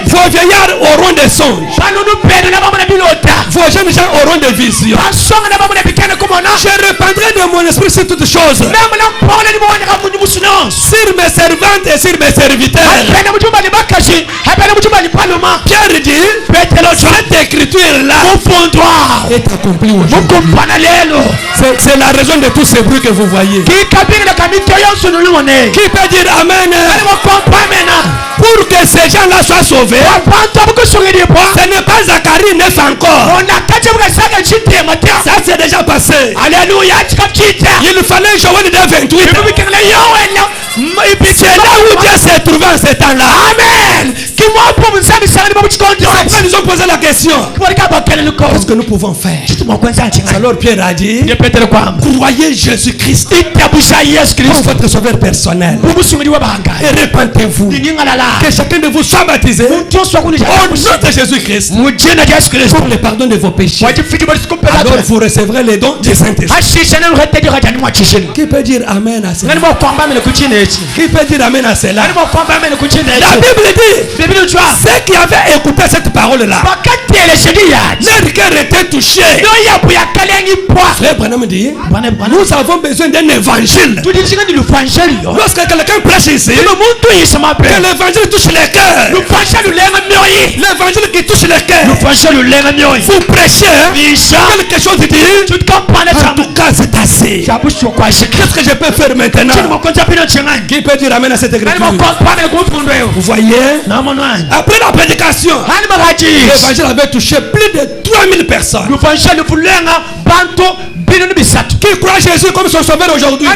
A: Vos vieillards auront des songes. Vos jeunes gens auront des visions. Je répandrai de mon esprit sur toutes choses. Sur mes servantes et sur mes serviteurs.
B: Pierre dit, cette écriture-là est accomplie aujourd'hui. C'est la raison de tous ces bruits que vous voyez. Qui peut dire Amen? Pour que ces gens-là soient sauvés, ce n'est pas Zacharie 9 encore. Ça c'est déjà passé. Alléluia. Il fallait Joël 28. C'est là où Dieu s'est trouvé en ce temps-là. Amen. Après nous ont posé la question, qu'est-ce que nous pouvons faire? Alors Pierre a dit, croyez Jésus-Christ comme votre sauveur personnel et repentez-vous, que chacun de vous soit baptisé au nom de Jésus-Christ pour le pardon de vos péchés. Alors vous recevrez les dons du Saint-Esprit. Qui peut dire Amen à cela? Qui peut dire Amen à cela? La Bible dit, ceux qui avaient écouté cette parole-là, leur cœur était touché. Frère Branham dit, nous avons besoin d'un évangile. Lorsque quelqu'un prêche ici, que l'évangile touche les cœurs, l'évangile qui touche les cœurs, vous prêchez quelque chose de dire, en tout cas c'est assez. Qu'est-ce que je peux faire maintenant? Qui peut dire Amen à cette écriture? Vous voyez, après la prédication, l'évangile avait touché plus de 3000 personnes qui croient Jésus comme son sauveur aujourd'hui.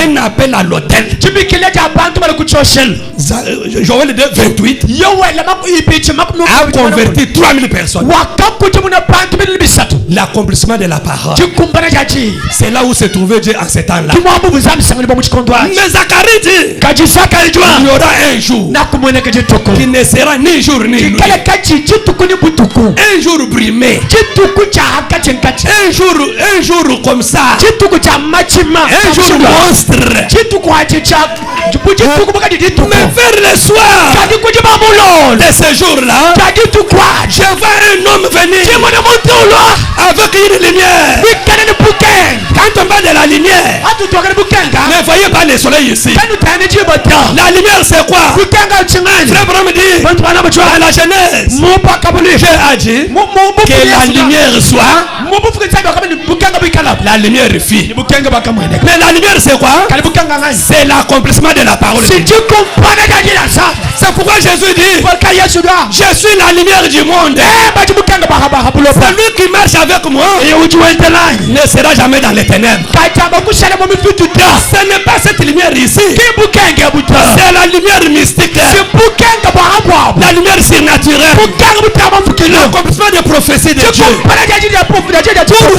B: Un appel à l'autel. Joël 28 a converti 3000 personnes. L'accomplissement de la parole. C'est là où se trouvait Dieu en ce temps-là. Mais Zacharie dit, il y aura un jour qui ne sera ni jour ni nuit. Un jour brimé. Un jour comme ça. Un jour monstre. Mais vers le soir de ce jour-là, je vois un homme venir avec une lumière. Quand on parle de la lumière, ne voyez pas le soleil ici. La lumière c'est quoi? Frère Branham dit à la Genèse, Dieu a dit que la lumière soit. La lumière fit. Mais la lumière c'est quoi? C'est l'accomplissement de la parole de Dieu. C'est pourquoi Jésus dit, je suis la lumière du monde. Celui qui marche avec moi ne sera jamais dans les ténèbres. Ce n'est pas cette lumière ici. C'est la lumière mystique. La lumière surnaturelle. L'accomplissement des prophéties de Dieu. Pour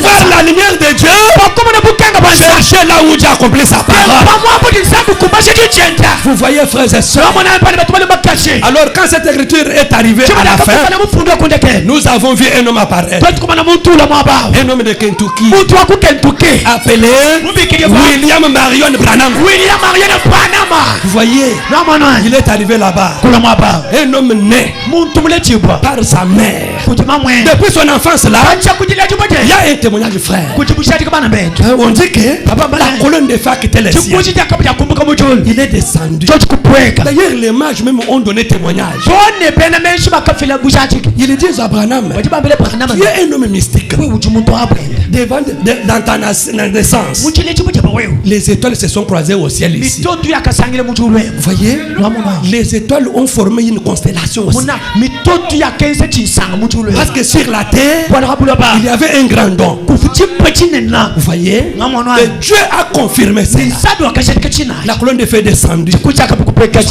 B: voir la lumière de Dieu, cherchez là où Dieu a accompli sa parole. Vous voyez, frères et sœurs, alors quand cette écriture est arrivée à la fin, nous avons vu un homme apparaître, un homme de Kentucky appelé William Marion Branham. Vous voyez, il est arrivé là-bas, un homme né par sa mère. Depuis son enfance là, il y a un témoignage du frère. On dit que la colonne de fer qui était le ciel, il est descendu. D'ailleurs les mages même ont donné témoignage. Ils disent à Branham, tu es un homme mystique. Dans ta naissance, les étoiles se sont croisées au ciel ici. Vous voyez, les étoiles ont formé une constellation aussi. Parce que sur la terre, il y avait un grand don. Vous voyez, et Dieu a confirmé cela. La colonne de feu est descendue.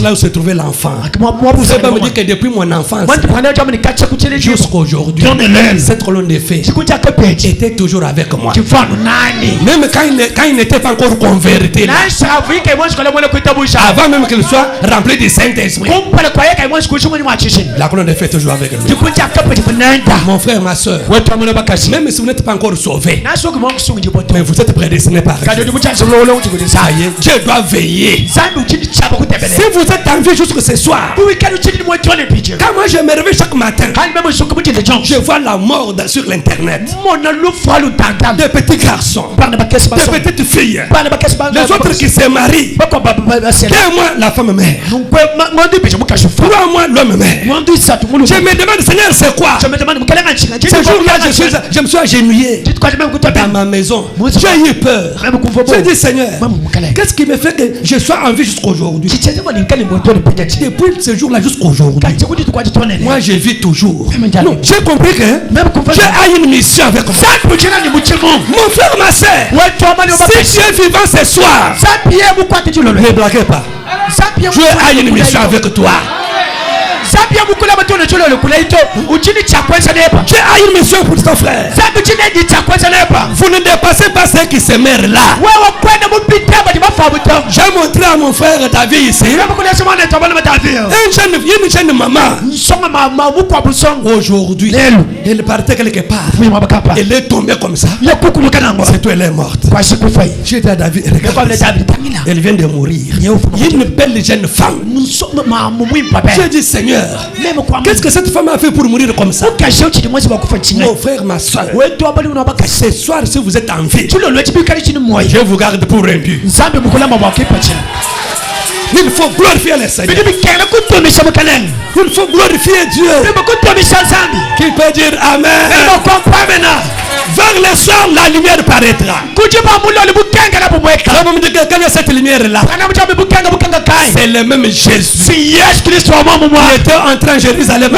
B: Là où se trouvait l'enfant. Vous savez pas me dire que depuis mon enfance jusqu'à aujourd'hui, cette colonne de feu était toujours avec moi. Même quand il n'était pas encore converti, avant même qu'il soit rempli du Saint-Esprit, la colonne de feu est toujours avec lui. Mon frère, ma soeur, même si vous n'êtes pas encore sauvé, mais vous êtes prédestiné par Dieu. Dieu doit veiller. Si vous êtes en vie jusqu'à ce soir, quand moi je me réveille chaque matin, je vois la mort sur l'internet. De petits garçons, de petites filles
A: Les autres qui se marient. 2 mois, la femme mère. 3 mois, l'homme mère. Je me demande, Seigneur, c'est quoi? Ce jour-là, je me suis agenouillé dans ma maison. J'ai eu peur. J'ai dit, Seigneur, qu'est-ce qui me fait que je sois en vie jusqu'aujourd'hui? Depuis ce jour-là jusqu'aujourd'hui, moi je vis toujours. Non, j'ai compris que j'ai une mission avec moi. Mon frère, ma soeur, si tu es vivant ce soir, ne blaguez pas. Dieu a une mission avec toi. Tu as une mission pour ton frère. Vous ne dépassez pas ceux qui se meurent là. J'ai montré à mon frère David ici une jeune maman. Aujourd'hui, elle partait quelque part. Elle est tombée comme ça. C'est tout, elle est morte. J'ai dit à David, regarde, elle vient de mourir. Une belle jeune femme. J'ai dit, Seigneur, qu'est-ce que cette femme a fait pour mourir comme ça? Mon frère, ma soeur, ce soir, si vous êtes en vie, je vous garde pour un but. Il faut glorifier le Seigneur. Il faut glorifier Dieu. Qui peut dire Amen? Vers le soir, la lumière paraîtra. Quand il y a cette lumière-là, c'est le même Jésus. Il était en train de Jérusalem.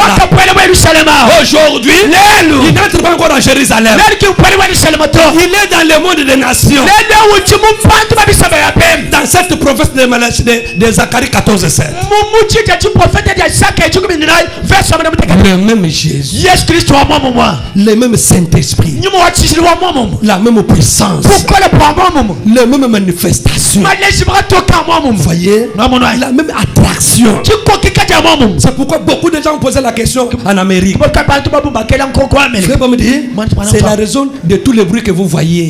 A: Aujourd'hui, il n'entre pas encore à Jérusalem. Il est dans le monde des nations. Dans cette prophète de Zacharie 14:7. Le même Jésus. Le même Saint-Esprit. La même puissance. La même manifestation. Vous voyez, la même attraction. C'est pourquoi beaucoup de gens posent la question en Amérique. C'est la raison de tous les bruits que vous voyez.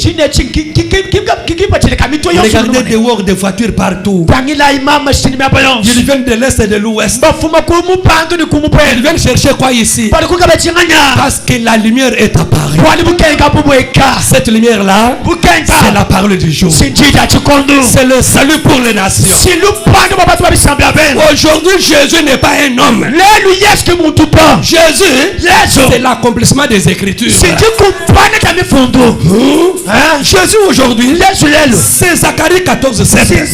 A: Regardez dehors des voitures partout. Ils viennent de l'est et de l'ouest. Ils viennent chercher quoi ici? Parce que la lumière est apparue. Cette lumière-là, c'est la parole du jour. C'est le salut pour les nations. Aujourd'hui, Jésus n'est pas un homme. Jésus, c'est l'accomplissement des Écritures. Jésus aujourd'hui, c'est Zacharie 14:7.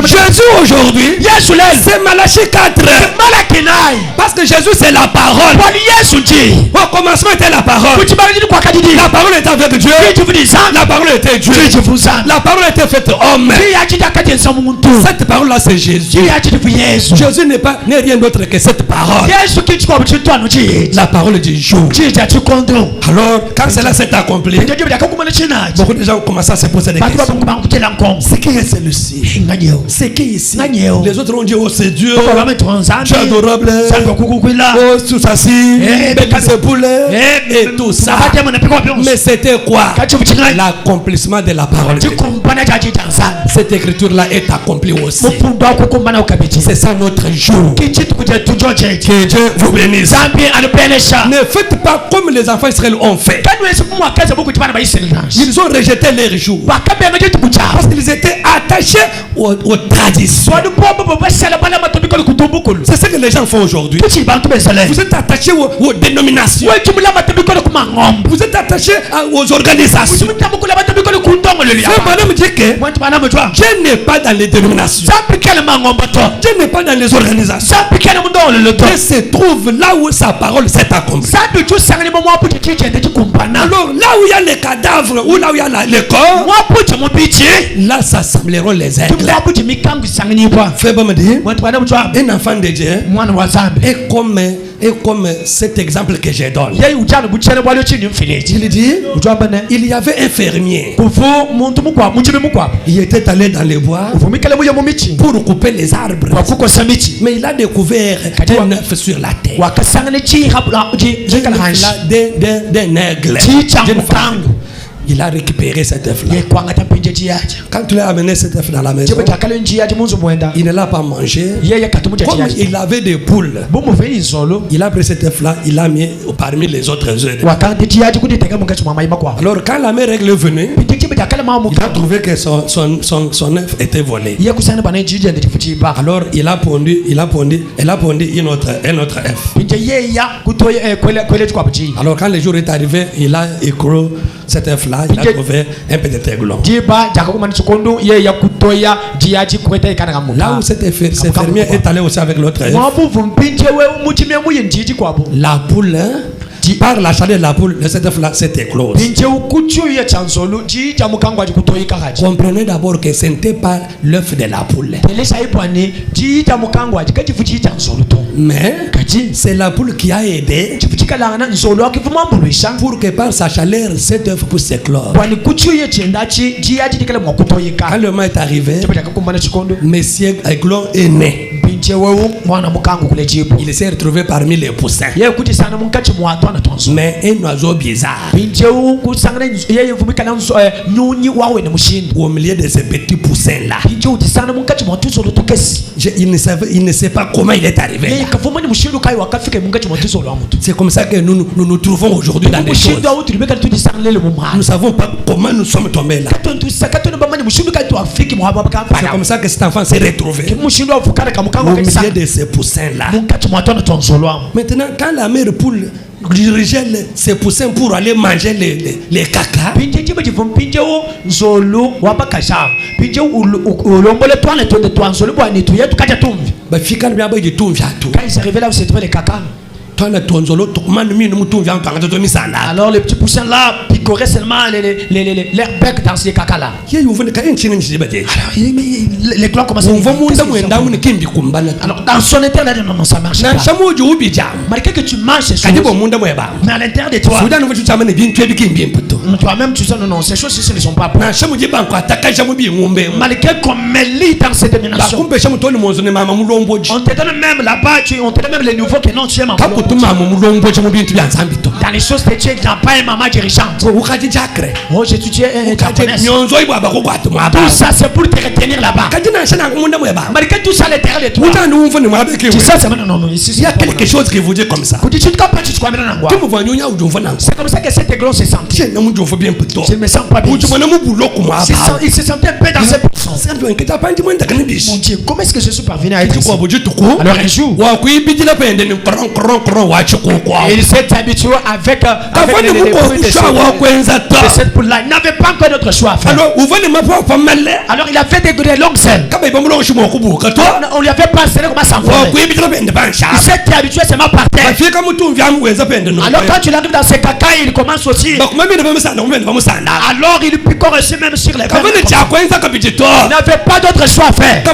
A: Jésus aujourd'hui, c'est Malachie 4. Parce que Jésus c'est la parole. Au commencement était la parole. La parole était avec Dieu. La parole était Dieu. La parole était faite homme. Cette parole là c'est Jésus. Jésus n'est rien d'autre que cette parole. La parole du jour. Alors quand cela s'est accompli, beaucoup de gens ont commencé à se poser des questions. C'est qui est celui-ci? C'est qui ici? Les autres ont dit oh c'est Dieu. Dieu adorable. Oh tout ça si. Et tout ça. Mais c'était quoi? L'accomplissement de la parole. Cette écriture là est accomplie aussi. C'est ça notre jour. Que Dieu vous bénisse. Ne faites pas comme les enfants d'Israël ont fait. Ils ont rejeté leur jour parce qu'ils étaient attachés aux traditions. C'est ce que les gens font aujourd'hui. Vous êtes attachés aux dénominations. Vous êtes attachés aux organisations. Madame dit que Dieu n'est pas dans les dénominations. Dieu n'est pas dans les organisations. Dieu se trouve là où sa parole s'est accomplie. Alors là où il y a les cadavres ou là où il y a le corps, là s'assembleront les aigles. Frère me dit, un enfant de Dieu est comme cet exemple que je donne. Il dit, il y avait un fermier. Il était allé dans les bois pour couper les arbres. Mais il a découvert un œuf sur la terre. D'un aigle. il a récupéré cet œuf-là. Quand tu l'as amené cet œuf dans la maison, il ne l'a pas mangé. Comme il avait des poules, il a pris cet œuf-là, il l'a mis parmi les autres œufs. Alors quand la mère est venue, il a trouvé que son œuf était volé. Alors il a pondu un autre œuf. Alors quand le jour est arrivé, il a écrou cet œuf-là, il a trouvé un petit aiglon. Là où cet fermier est allé aussi avec l'autre œuf, la poule, par la chaleur de la poule, cet œuf-là s'est éclose. Comprenez d'abord que ce n'était pas l'œuf de la poule, mais c'est la poule qui a aidé pour que par sa chaleur cet œuf puisse s'éclore. Quand le moment est arrivé, Monsieur Aiglon est né. Il s'est retrouvé parmi les poussins. Mais un oiseau bizarre, au milieu de ces petits poussins là, il ne sait pas comment il est arrivé là. C'est comme ça que nous nous trouvons aujourd'hui dans des choses. Nous ne savons pas comment nous sommes tombés là. C'est comme ça que cet enfant s'est retrouvé au milieu de ces poussins là. Maintenant, quand la mère poule dirigeait ses poussins pour aller manger les caca, quand ils arrivaient là où se trouvait les caca, alors les petits poussins là picoraient seulement leurs becs dans ces caca là. Alors les clans commençaient à dire, alors dans son intérieur, non, ça marche pas. Malgré que tu manges ces choses, mais à l'intérieur de toi, toi-même tu sais non, ces choses ce ne sont pas bonnes. Malgré qu'on me lit dans cette domination, on te donne même là-bas, on te donne même les nouveaux que non tu aimes. Dans les choses que tu es grand pas un maman dirigeante. Oh, je suis un japonais. Tout ça c'est pour te retenir là-bas. Malgré tout ça à l'intérieur de toi, tu sais non, ici il y a quelque chose qui vous dit comme ça. C'est comme ça que cet aiglon se sentit. Je ne me sens pas bien. Il se sentait un peu dans cette position. Mon Dieu, comment est-ce que je suis parvenu à être ici? Alors un jour, il s'est habitué avec cette poule-là. Il n'avait pas encore d'autre choix à faire. Alors il a fait des longues selles. On lui avait pas serré comme ça s'envoler. Il s'est habitué seulement par terre. Alors quand tu l'arrives dans ses caca, il commence aussi. Alors il picore aussi même sur les veines. Il n'avait pas d'autre choix à faire. Il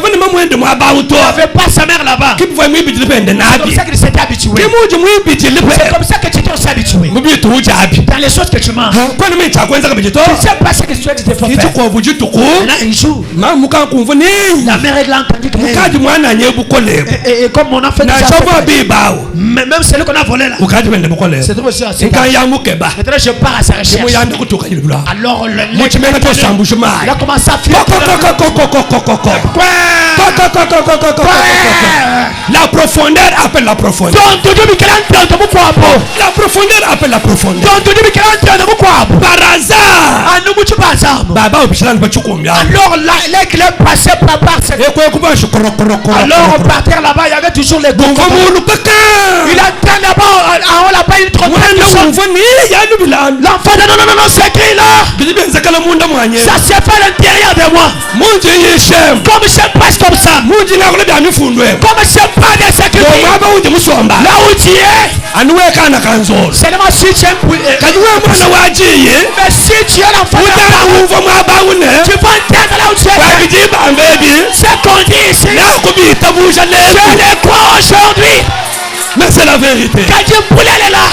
A: n'avait pas sa mère là-bas. C'est comme ça qu'il s'était habitué. C'est comme ça que tu t'es aussi habitué. Dans les choses que tu manges. Tu sais pas ce que tu as dit de faire. Un jour, la mère elle a entendu que et comme mon enfant même celui qu'on a volé là, c'est trop aussi assez. Maintenant je pars à sa recherche. Alors il a commencé à fuir.
B: La profondeur appelle la profondeur. La profondeur appelle la profondeur. Par hasard.
A: Alors là, il est passé par alors par terre là-bas, il y avait toujours les gonfos. Il attend d'abord en haut là-bas, il trouve l'enfant de non, c'est qui là? Ça s'est fait à l'intérieur de moi. Comme c'est presque comme ça. Comme c'est pas de sécurité. Là où tu es, seulement si tu es mais si tu es l'enfant tu vas entendre là où tu es. C'est qu'on dit ici. Je le crois aujourd'hui.
B: Mais c'est la vérité.
A: Quand Dieu voulait aller là,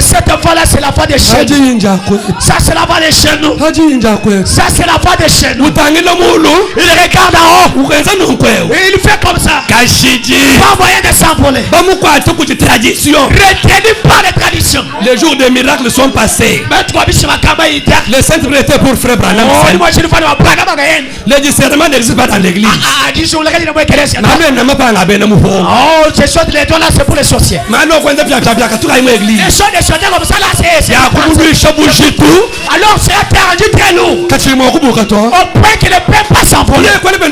B: Cette voix-là, c'est la voix des chez nous. Ça, c'est la voix des chez nous. Ça, c'est la voix des chez nous. Il regarde en haut. Et il fait comme ça. Pas moyen de s'envoler. Retenu par les traditions.
A: Les jours des miracles sont passés. Les centres étaient pour frère Branham. Le discernement n'existe pas dans l'église.
B: Oh, ces choses les dons là, c'est pour les sorciers. Les choses des sorciers comme ça là, c'est. Alors c'est un terrain du très lourd. Au point qu'il ne peut pas s'envoler. Alors quand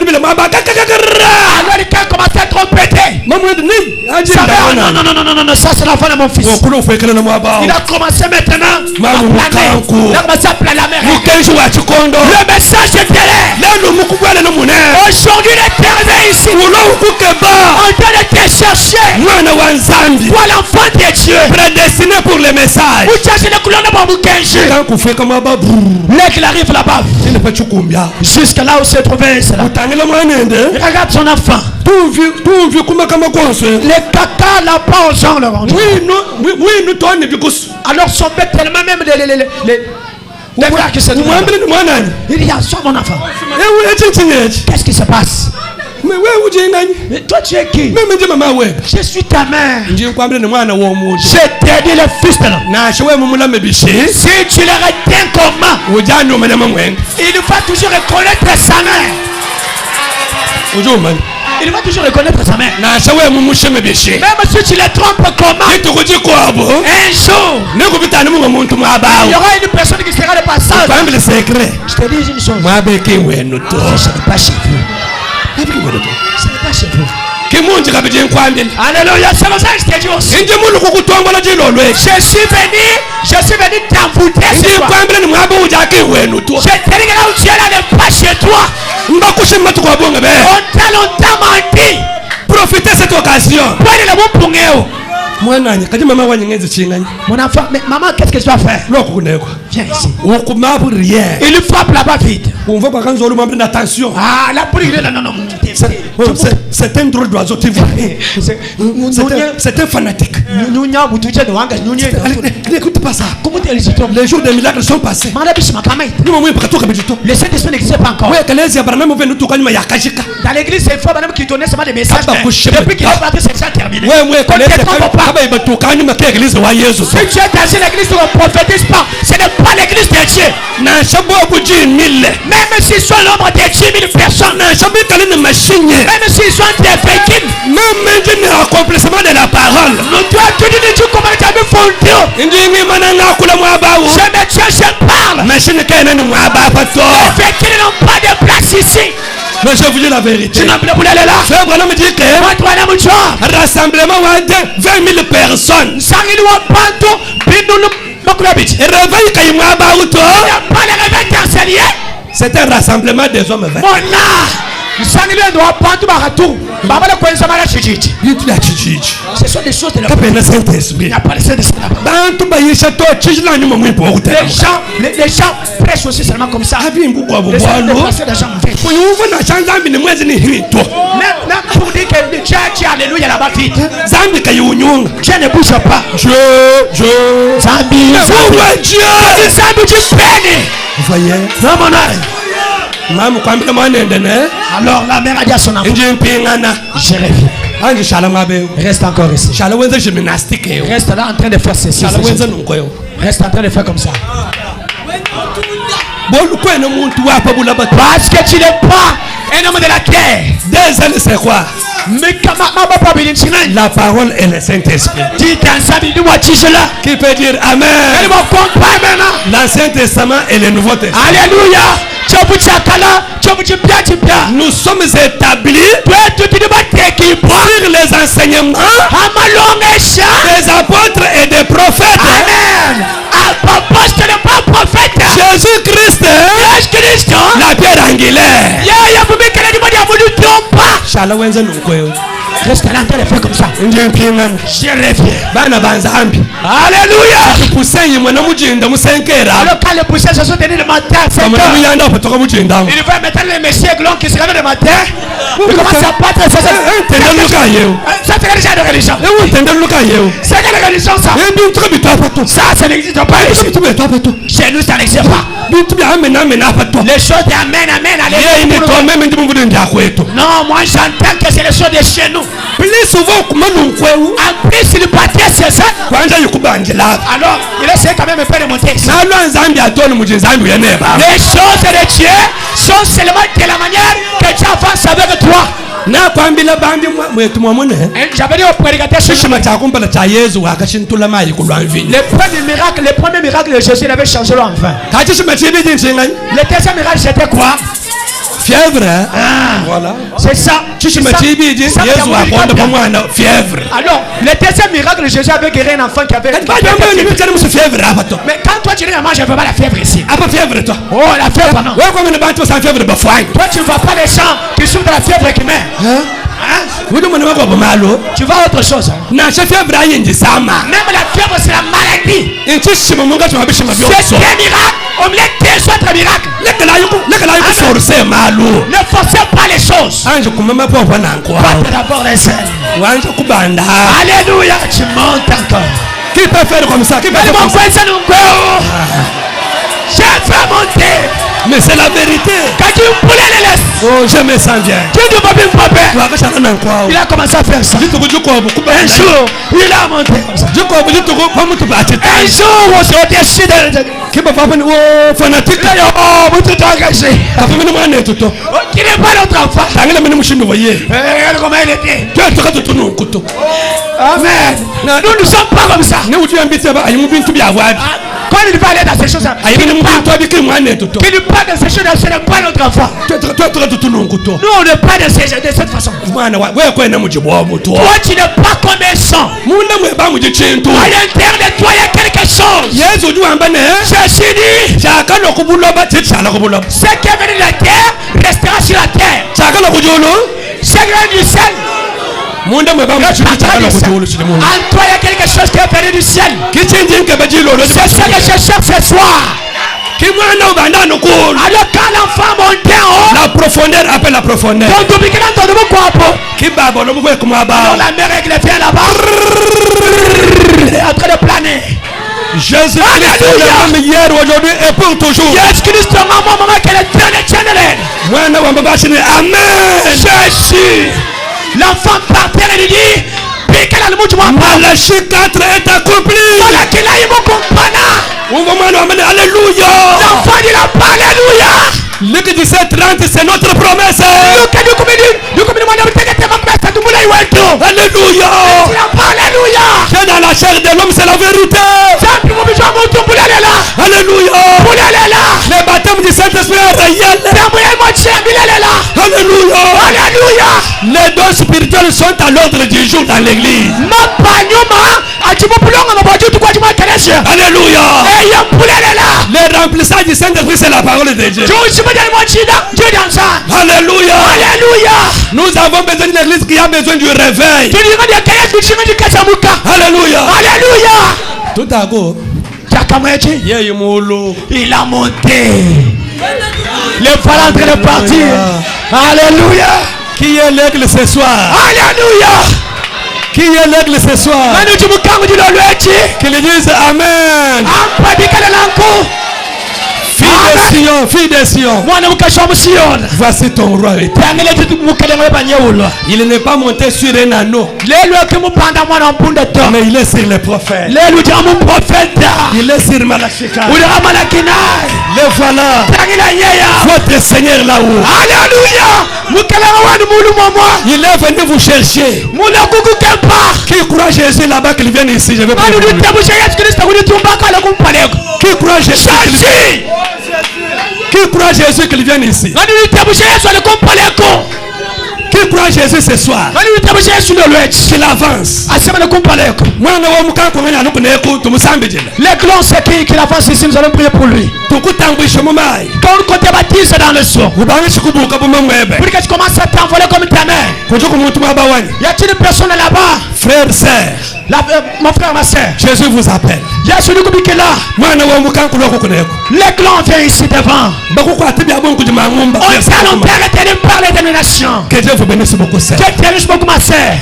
B: il commence à trop péter. Non, ça c'est la fin de mon fils. Il a commencé maintenant à planer. Il a commencé à planer la mer. Le message est clair. Aujourd'hui l'éternel ici. On doit te chercher. Toi l'enfant de Dieu.
A: Prédestiné pour les messages.
B: Dès qu'il arrive là-bas. Jusqu'à là où s'est trouvé cela. Regarde son enfant. Les caca là-bas aux gens le rendent. Alors son père tellement même les frères qui se trouvent. Il y a sur mon enfant. Qu'est-ce qui se passe? Mais toi tu es qui? Je suis ta mère. Je t'ai dit le fils de l'homme. Si tu le retiens comment? Il va toujours reconnaître sa mère. Il va toujours reconnaître sa mère. Même si tu le trompes comment? Un jour il y aura une personne qui sera le passage. Je te dis une chose. Ce n'est pas chez vous. Ce n'est pas chez vous. Alléluia, c'est comme ça que je t'ai dit aussi. Je suis venu t'envoûter ce soir. Je t'ai dit que là où tu es là n'est pas chez toi. On t'a longtemps menti.
A: Profitez cette occasion.
B: Mon enfant, mais maman, qu'est-ce que tu vas faire? Viens ici. Il frappe là-bas vite. Ah, la police, non.
A: C'est un drôle d'oiseau, tu vois. C'est un fanatique. N'écoute pas ça. Les jours des miracles sont passés.
B: Le Saint-Esprit n'existait pas encore. Dans l'église, c'est fort, madame qui donnait seulement des messages. Depuis qu'il est parti, c'est ça terminé. Si tu es dans une église où on ne prophétise pas, ce n'est pas l'église de Dieu. Même s'ils sont l'ombre de 10 000 personnes, même s'ils sont des victimes,
A: même accomplissement de la parole.
B: nous devons tout dire comment tu as vu fondre. Je parle. Les victimes n'ont pas de place ici.
A: Mais je vous dis la vérité.
B: Frère
A: Branham me dit que rassemblement de 20 000 personnes. C'est un rassemblement des hommes 20.
B: Ce sont des choses de la
A: Saint-Esprit.
B: Il n'y a pas le Saint-Esprit là-bas. Les gens prêchent aussi seulement comme ça. Même pour dire que Dieu dit alléluia là-bas vite. Dieu ne bouge pas.
A: Vous voyez?
B: Alors la mère a dit à son enfant, je reviens. Reste encore ici. Reste là en train de faire ceci. Reste en train de faire comme ça. Parce que tu n'es pas un homme de la terre.
A: C'est quoi? La parole est le Saint-Esprit.
B: Qui
A: peut dire Amen? L'Ancien Testament et le Nouveau Testament.
B: Alléluia.
A: Nous sommes établis sur les enseignements des apôtres et des prophètes.
B: Amen.
A: Jésus-Christ, la pierre angulaire.
B: Reste là en train de faire comme ça. Je reviens. Alléluia. Alors quand les poussières se sont tenues le matin à 5 heures, il va maintenant les messieurs glons qui se réveillent le matin. Il commence à battre ça. Ça c'est déjà de religion. C'est quelle religion ça? Ça n'existe pas ici. Chez nous ça n'existe pas. Les choses d'Amen, Amen, Alléluia. Non, moi j'entends que c'est les choses de chez nous. Plus souvent, en plus il battait c'est ça. Alors, il essaie quand même un peu de monter. Les choses de Dieu sont seulement de la manière que Dieu avance avec toi. J'avais dit au prédicateur le premier miracle de Jésus, il avait changé l'eau en vin. Le deuxième miracle c'était quoi?
A: Fièvre, hein?
B: Voilà. C'est ça. Alors, le deuxième miracle de Jésus avait guéri un enfant qui avait. Mais quand toi tu dis, moi je ne veux pas la fièvre ici. Oh, la fièvre, non. Toi tu ne vois pas les gens qui souffrent de la fièvre qui meurent. Tu vois autre chose. Même la fièvre c'est la maladie. C'est un miracle au milieu des autres miracles. Ne forcez pas les choses. Battez d'abord les ailes. Alléluia, tu montes encore.
A: Qui peut faire comme ça? Qui peut faire comme ça?
B: Je vais monter.
A: Mais c'est la vérité. Oh, je me sens bien.
B: Il a commencé à faire ça. Un jour, il a monté comme ça. Un jour, on s'est décidé.
A: Qui peut faire fanatique?
B: Qui n'est pas notre enfant. Regarde comment il était. Amen. Nous ne sommes pas comme ça. Quand il va aller dans ces choses-là, qu'il nous parle de ces choses-là, ce n'est pas notre enfant. Nous, on n'est pas de cette façon. Toi, tu n'es pas comme un sang. À l'intérieur de toi, il y a quelque chose. Jésus dit, ce qui est venu de la terre restera sur la terre. Ce qui est du ciel. En toi, il y a quelque chose qui est venu du ciel. C'est ça que je cherche ce soir. Alors quand l'enfant monte en haut,
A: la profondeur appelle la profondeur.
B: Alors la mère avec les pieds là-bas est en train de planer.
A: Jésus Christ est le même hier, aujourd'hui et pour toujours.
B: Jésus Amen. Jésus. L'enfant par terre et lui dit,
A: Malachie 4 est accompli.
B: Alléluia. L'enfant dit Alléluia.
A: Luc 17:30, c'est notre promesse. Alléluia. C'est dans la chair de l'homme, c'est la vérité. Alléluia. Le baptême du Saint-Esprit est réel. Alléluia. Les dons spirituels sont à l'ordre du jour dans l'église. Alléluia. Le remplissage du Saint-Esprit, c'est la parole de Dieu. Alléluia. Nous avons besoin d'une église qui a besoin du réveil. Alléluia. Tout à coup,
B: il a monté. Les parents en train de partir. Alléluia.
A: Qui est l'aigle ce soir?
B: Alléluia.
A: Qui est l'aigle ce soir? Qu'ils disent Amen. Fille de Sion. Voici ton roi. Il n'est pas monté sur un anneau, mais il est sur les prophètes. Il est sur Malachie 4. Le voilà. Votre Seigneur là-haut.
B: Alléluia.
A: Il est venu vous chercher. Qui croit Jésus là-bas qu'il vienne ici? Je vais pas. Qui croit Jésus? Qui croit Jésus qu'il vienne ici? Qui croit Jésus ce soir? Qu'il avance.
B: Les glands c'est qu'il avance ici, nous allons prier pour lui. Quand on te baptise dans le sang, pour que tu commences à t'envoler comme ta mère. Y a-t-il une personne là-bas?
A: Frère, sœur,
B: mon frère, ma sœur,
A: Jésus vous appelle.
B: il y a celui qui est là. Les clans viennent ici devant. On s'allons terre et parler des nations.
A: Que Dieu vous bénisse beaucoup, sœur.
B: Que Dieu bénisse beaucoup, ma sœur.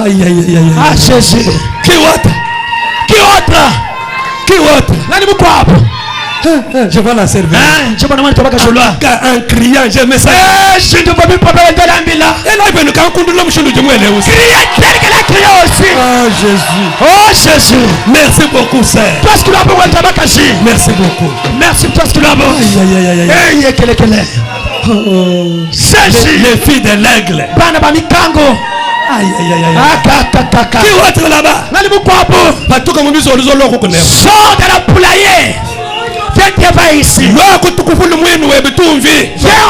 A: Aïe, aïe, aïe, aïe.
B: Ah, Jésus.
A: Qui autre?
B: Qui autre?
A: Qui autre?
B: Je
A: vais la servir. En criant, je me sens.
B: Je ne peux plus parler de l'ambila.
A: Et là, il veut nous crier
B: tel qu'elle a crié aussi.
A: Oh Jésus.
B: Oh Jésus.
A: Merci beaucoup, sœur.
B: Toi, ce que tu as besoin de
A: merci beaucoup.
B: Merci pour ce que tu as besoin.
A: Aïe, aïe, aïe, aïe. Les filles de l'aigle.
B: Aïe,
A: aïe, aïe, aïe. Qui va être là-bas?
B: Sors de la poulailler. Viens ici.
A: Viens,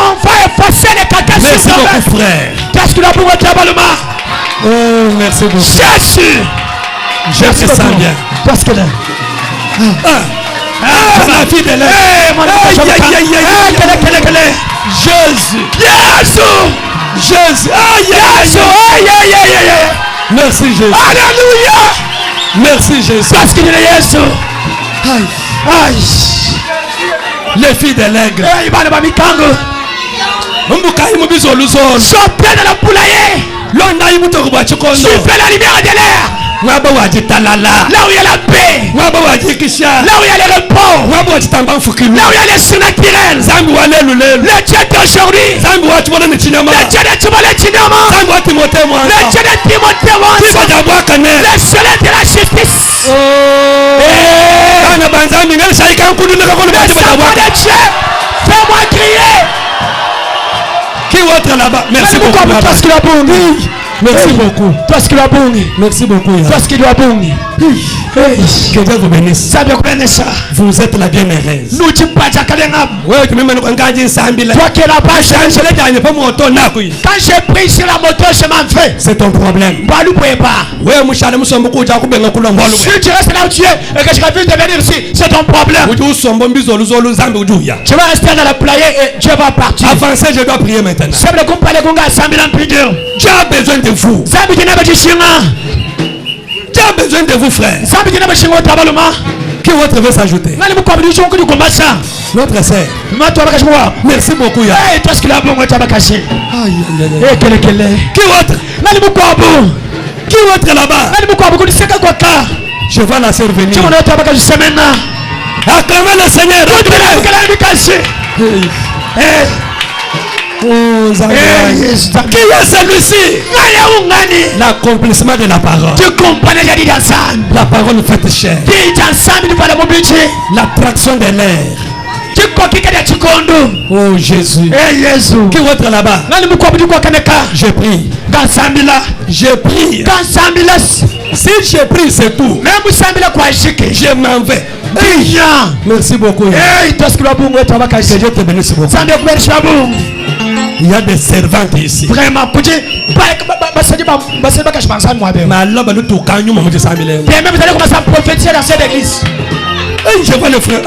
B: on va effacer les caca.
A: Merci beaucoup, frère.
B: Qu'est-ce que tu as besoin de
A: oh, merci beaucoup.
B: Jésus.
A: Je me sens bien.
B: Parce que là.
A: La fille de l'aigle. Jésus. Jésus. Merci Jésus.
B: Alléluia.
A: Merci Jésus.
B: Parce qu'il est Jésus. Aïe.
A: Les filles de l'aigle.
B: Sortez de la poulailler. Je fais la lumière de l'air. Là où il y a la paix. Là où il y a le repos. Là où il y a les surnaturels. Le Dieu d'aujourd'hui. Le Dieu de Timothée. Le Dieu de Timothée. Le soleil de la justice. Fais-moi crier.
A: Qui va être là-bas? Merci beaucoup. Merci beaucoup. Merci beaucoup.
B: Que
A: Dieu vous bénisse. Vous êtes la bienheureuse.
B: Toi qui es là-bas, quand j'ai pris sur la moto, je m'en vais.
A: C'est ton problème.
B: Si tu restes là où tu es et que je refuse de venir ici, c'est ton problème. Tu vas rester dans la poulailler et Dieu va partir.
A: Avancez, je dois prier maintenant.
B: Dieu
A: a besoin de vous. Dieu a besoin de vous, frère. Qui autre veut s'ajouter? Notre sœur. Merci beaucoup. Qui autre? Qui autre là-bas? Je vais la servir. Acclamez le Seigneur. Qui est celui-ci? L'accomplissement de la parole. La parole faite chair. L'attraction de l'air. Oh Jésus. Qui va être là-bas? Je prie. Je prie. Si je prie, c'est tout. Je m'en vais. Merci beaucoup. Que Dieu te bénisse beaucoup. Il y a des servantes ici.
B: Vraiment, vous allez commencer à prophétiser dans cette église.
A: Je vois le frère.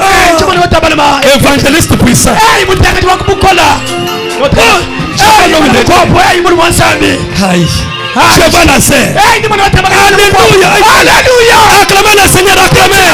A: Évangéliste puissant. Je vois la sœur. Alléluia. Alléluia. Acclamez le Seigneur. Acclamez.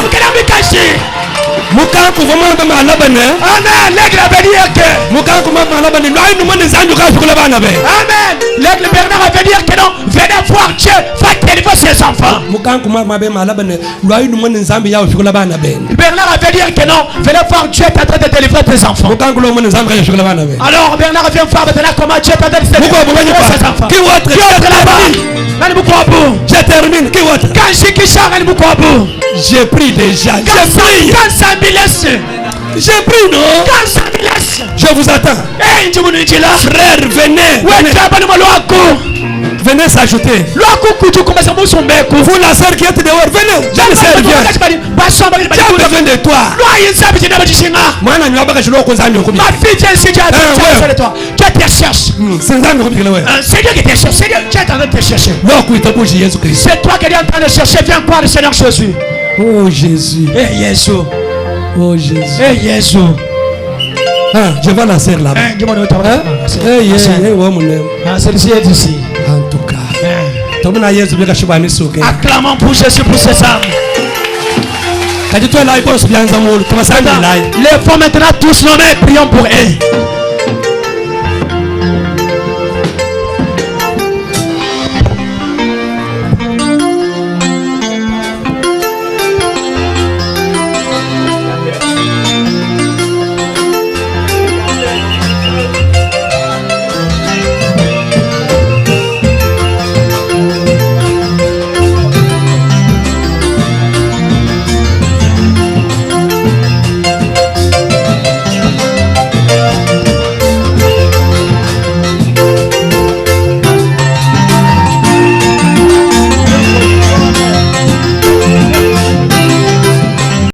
A: Mukanku vama malabane.
B: Amen. L'aigle avait dit que.
A: Mukanku mama malabane. Lui nous mène zandu kaje kula bana be.
B: Amen. L'aigle Bernard avait dit que non. Venez voir Dieu. Va délivrer ses enfants.
A: Mukanku mama be malabane. Lui nous mène zambi ya kula bana be.
B: Bernard avait dit que non. Venez voir Dieu est en train de délivrer tes enfants.
A: Mukanku lo mène zambi ya kula bana be.
B: Alors Bernard vient voir maintenant comment Dieu est en train de délivrer ses enfants.
A: Qui autre
B: là-bas?
A: Je termine. Qui autre? J'ai pris déjà. J'ai pris, non? Je vous attends. Frère, venez. Venez s'ajouter. Vous la sœur qui êtes dehors, venez. Je me sers bien. J'ai besoin de toi.
B: Ma fille vient ici, tu as de toi. Tu te cherches. C'est Dieu qui te cherche. C'est Dieu qui est en train de te chercher. C'est toi qui es en train de chercher. Viens croire le Seigneur Jésus.
A: Oh Jésus.
B: Eh Jésus.
A: Oh Jésus.
B: Eh Jésus.
A: Je vois la sœur là-bas.
B: Celle-ci est ici.
A: En tout cas.
B: Acclamons pour Jésus pour ces âmes. Les femmes maintenant tous nommés, prions pour elles.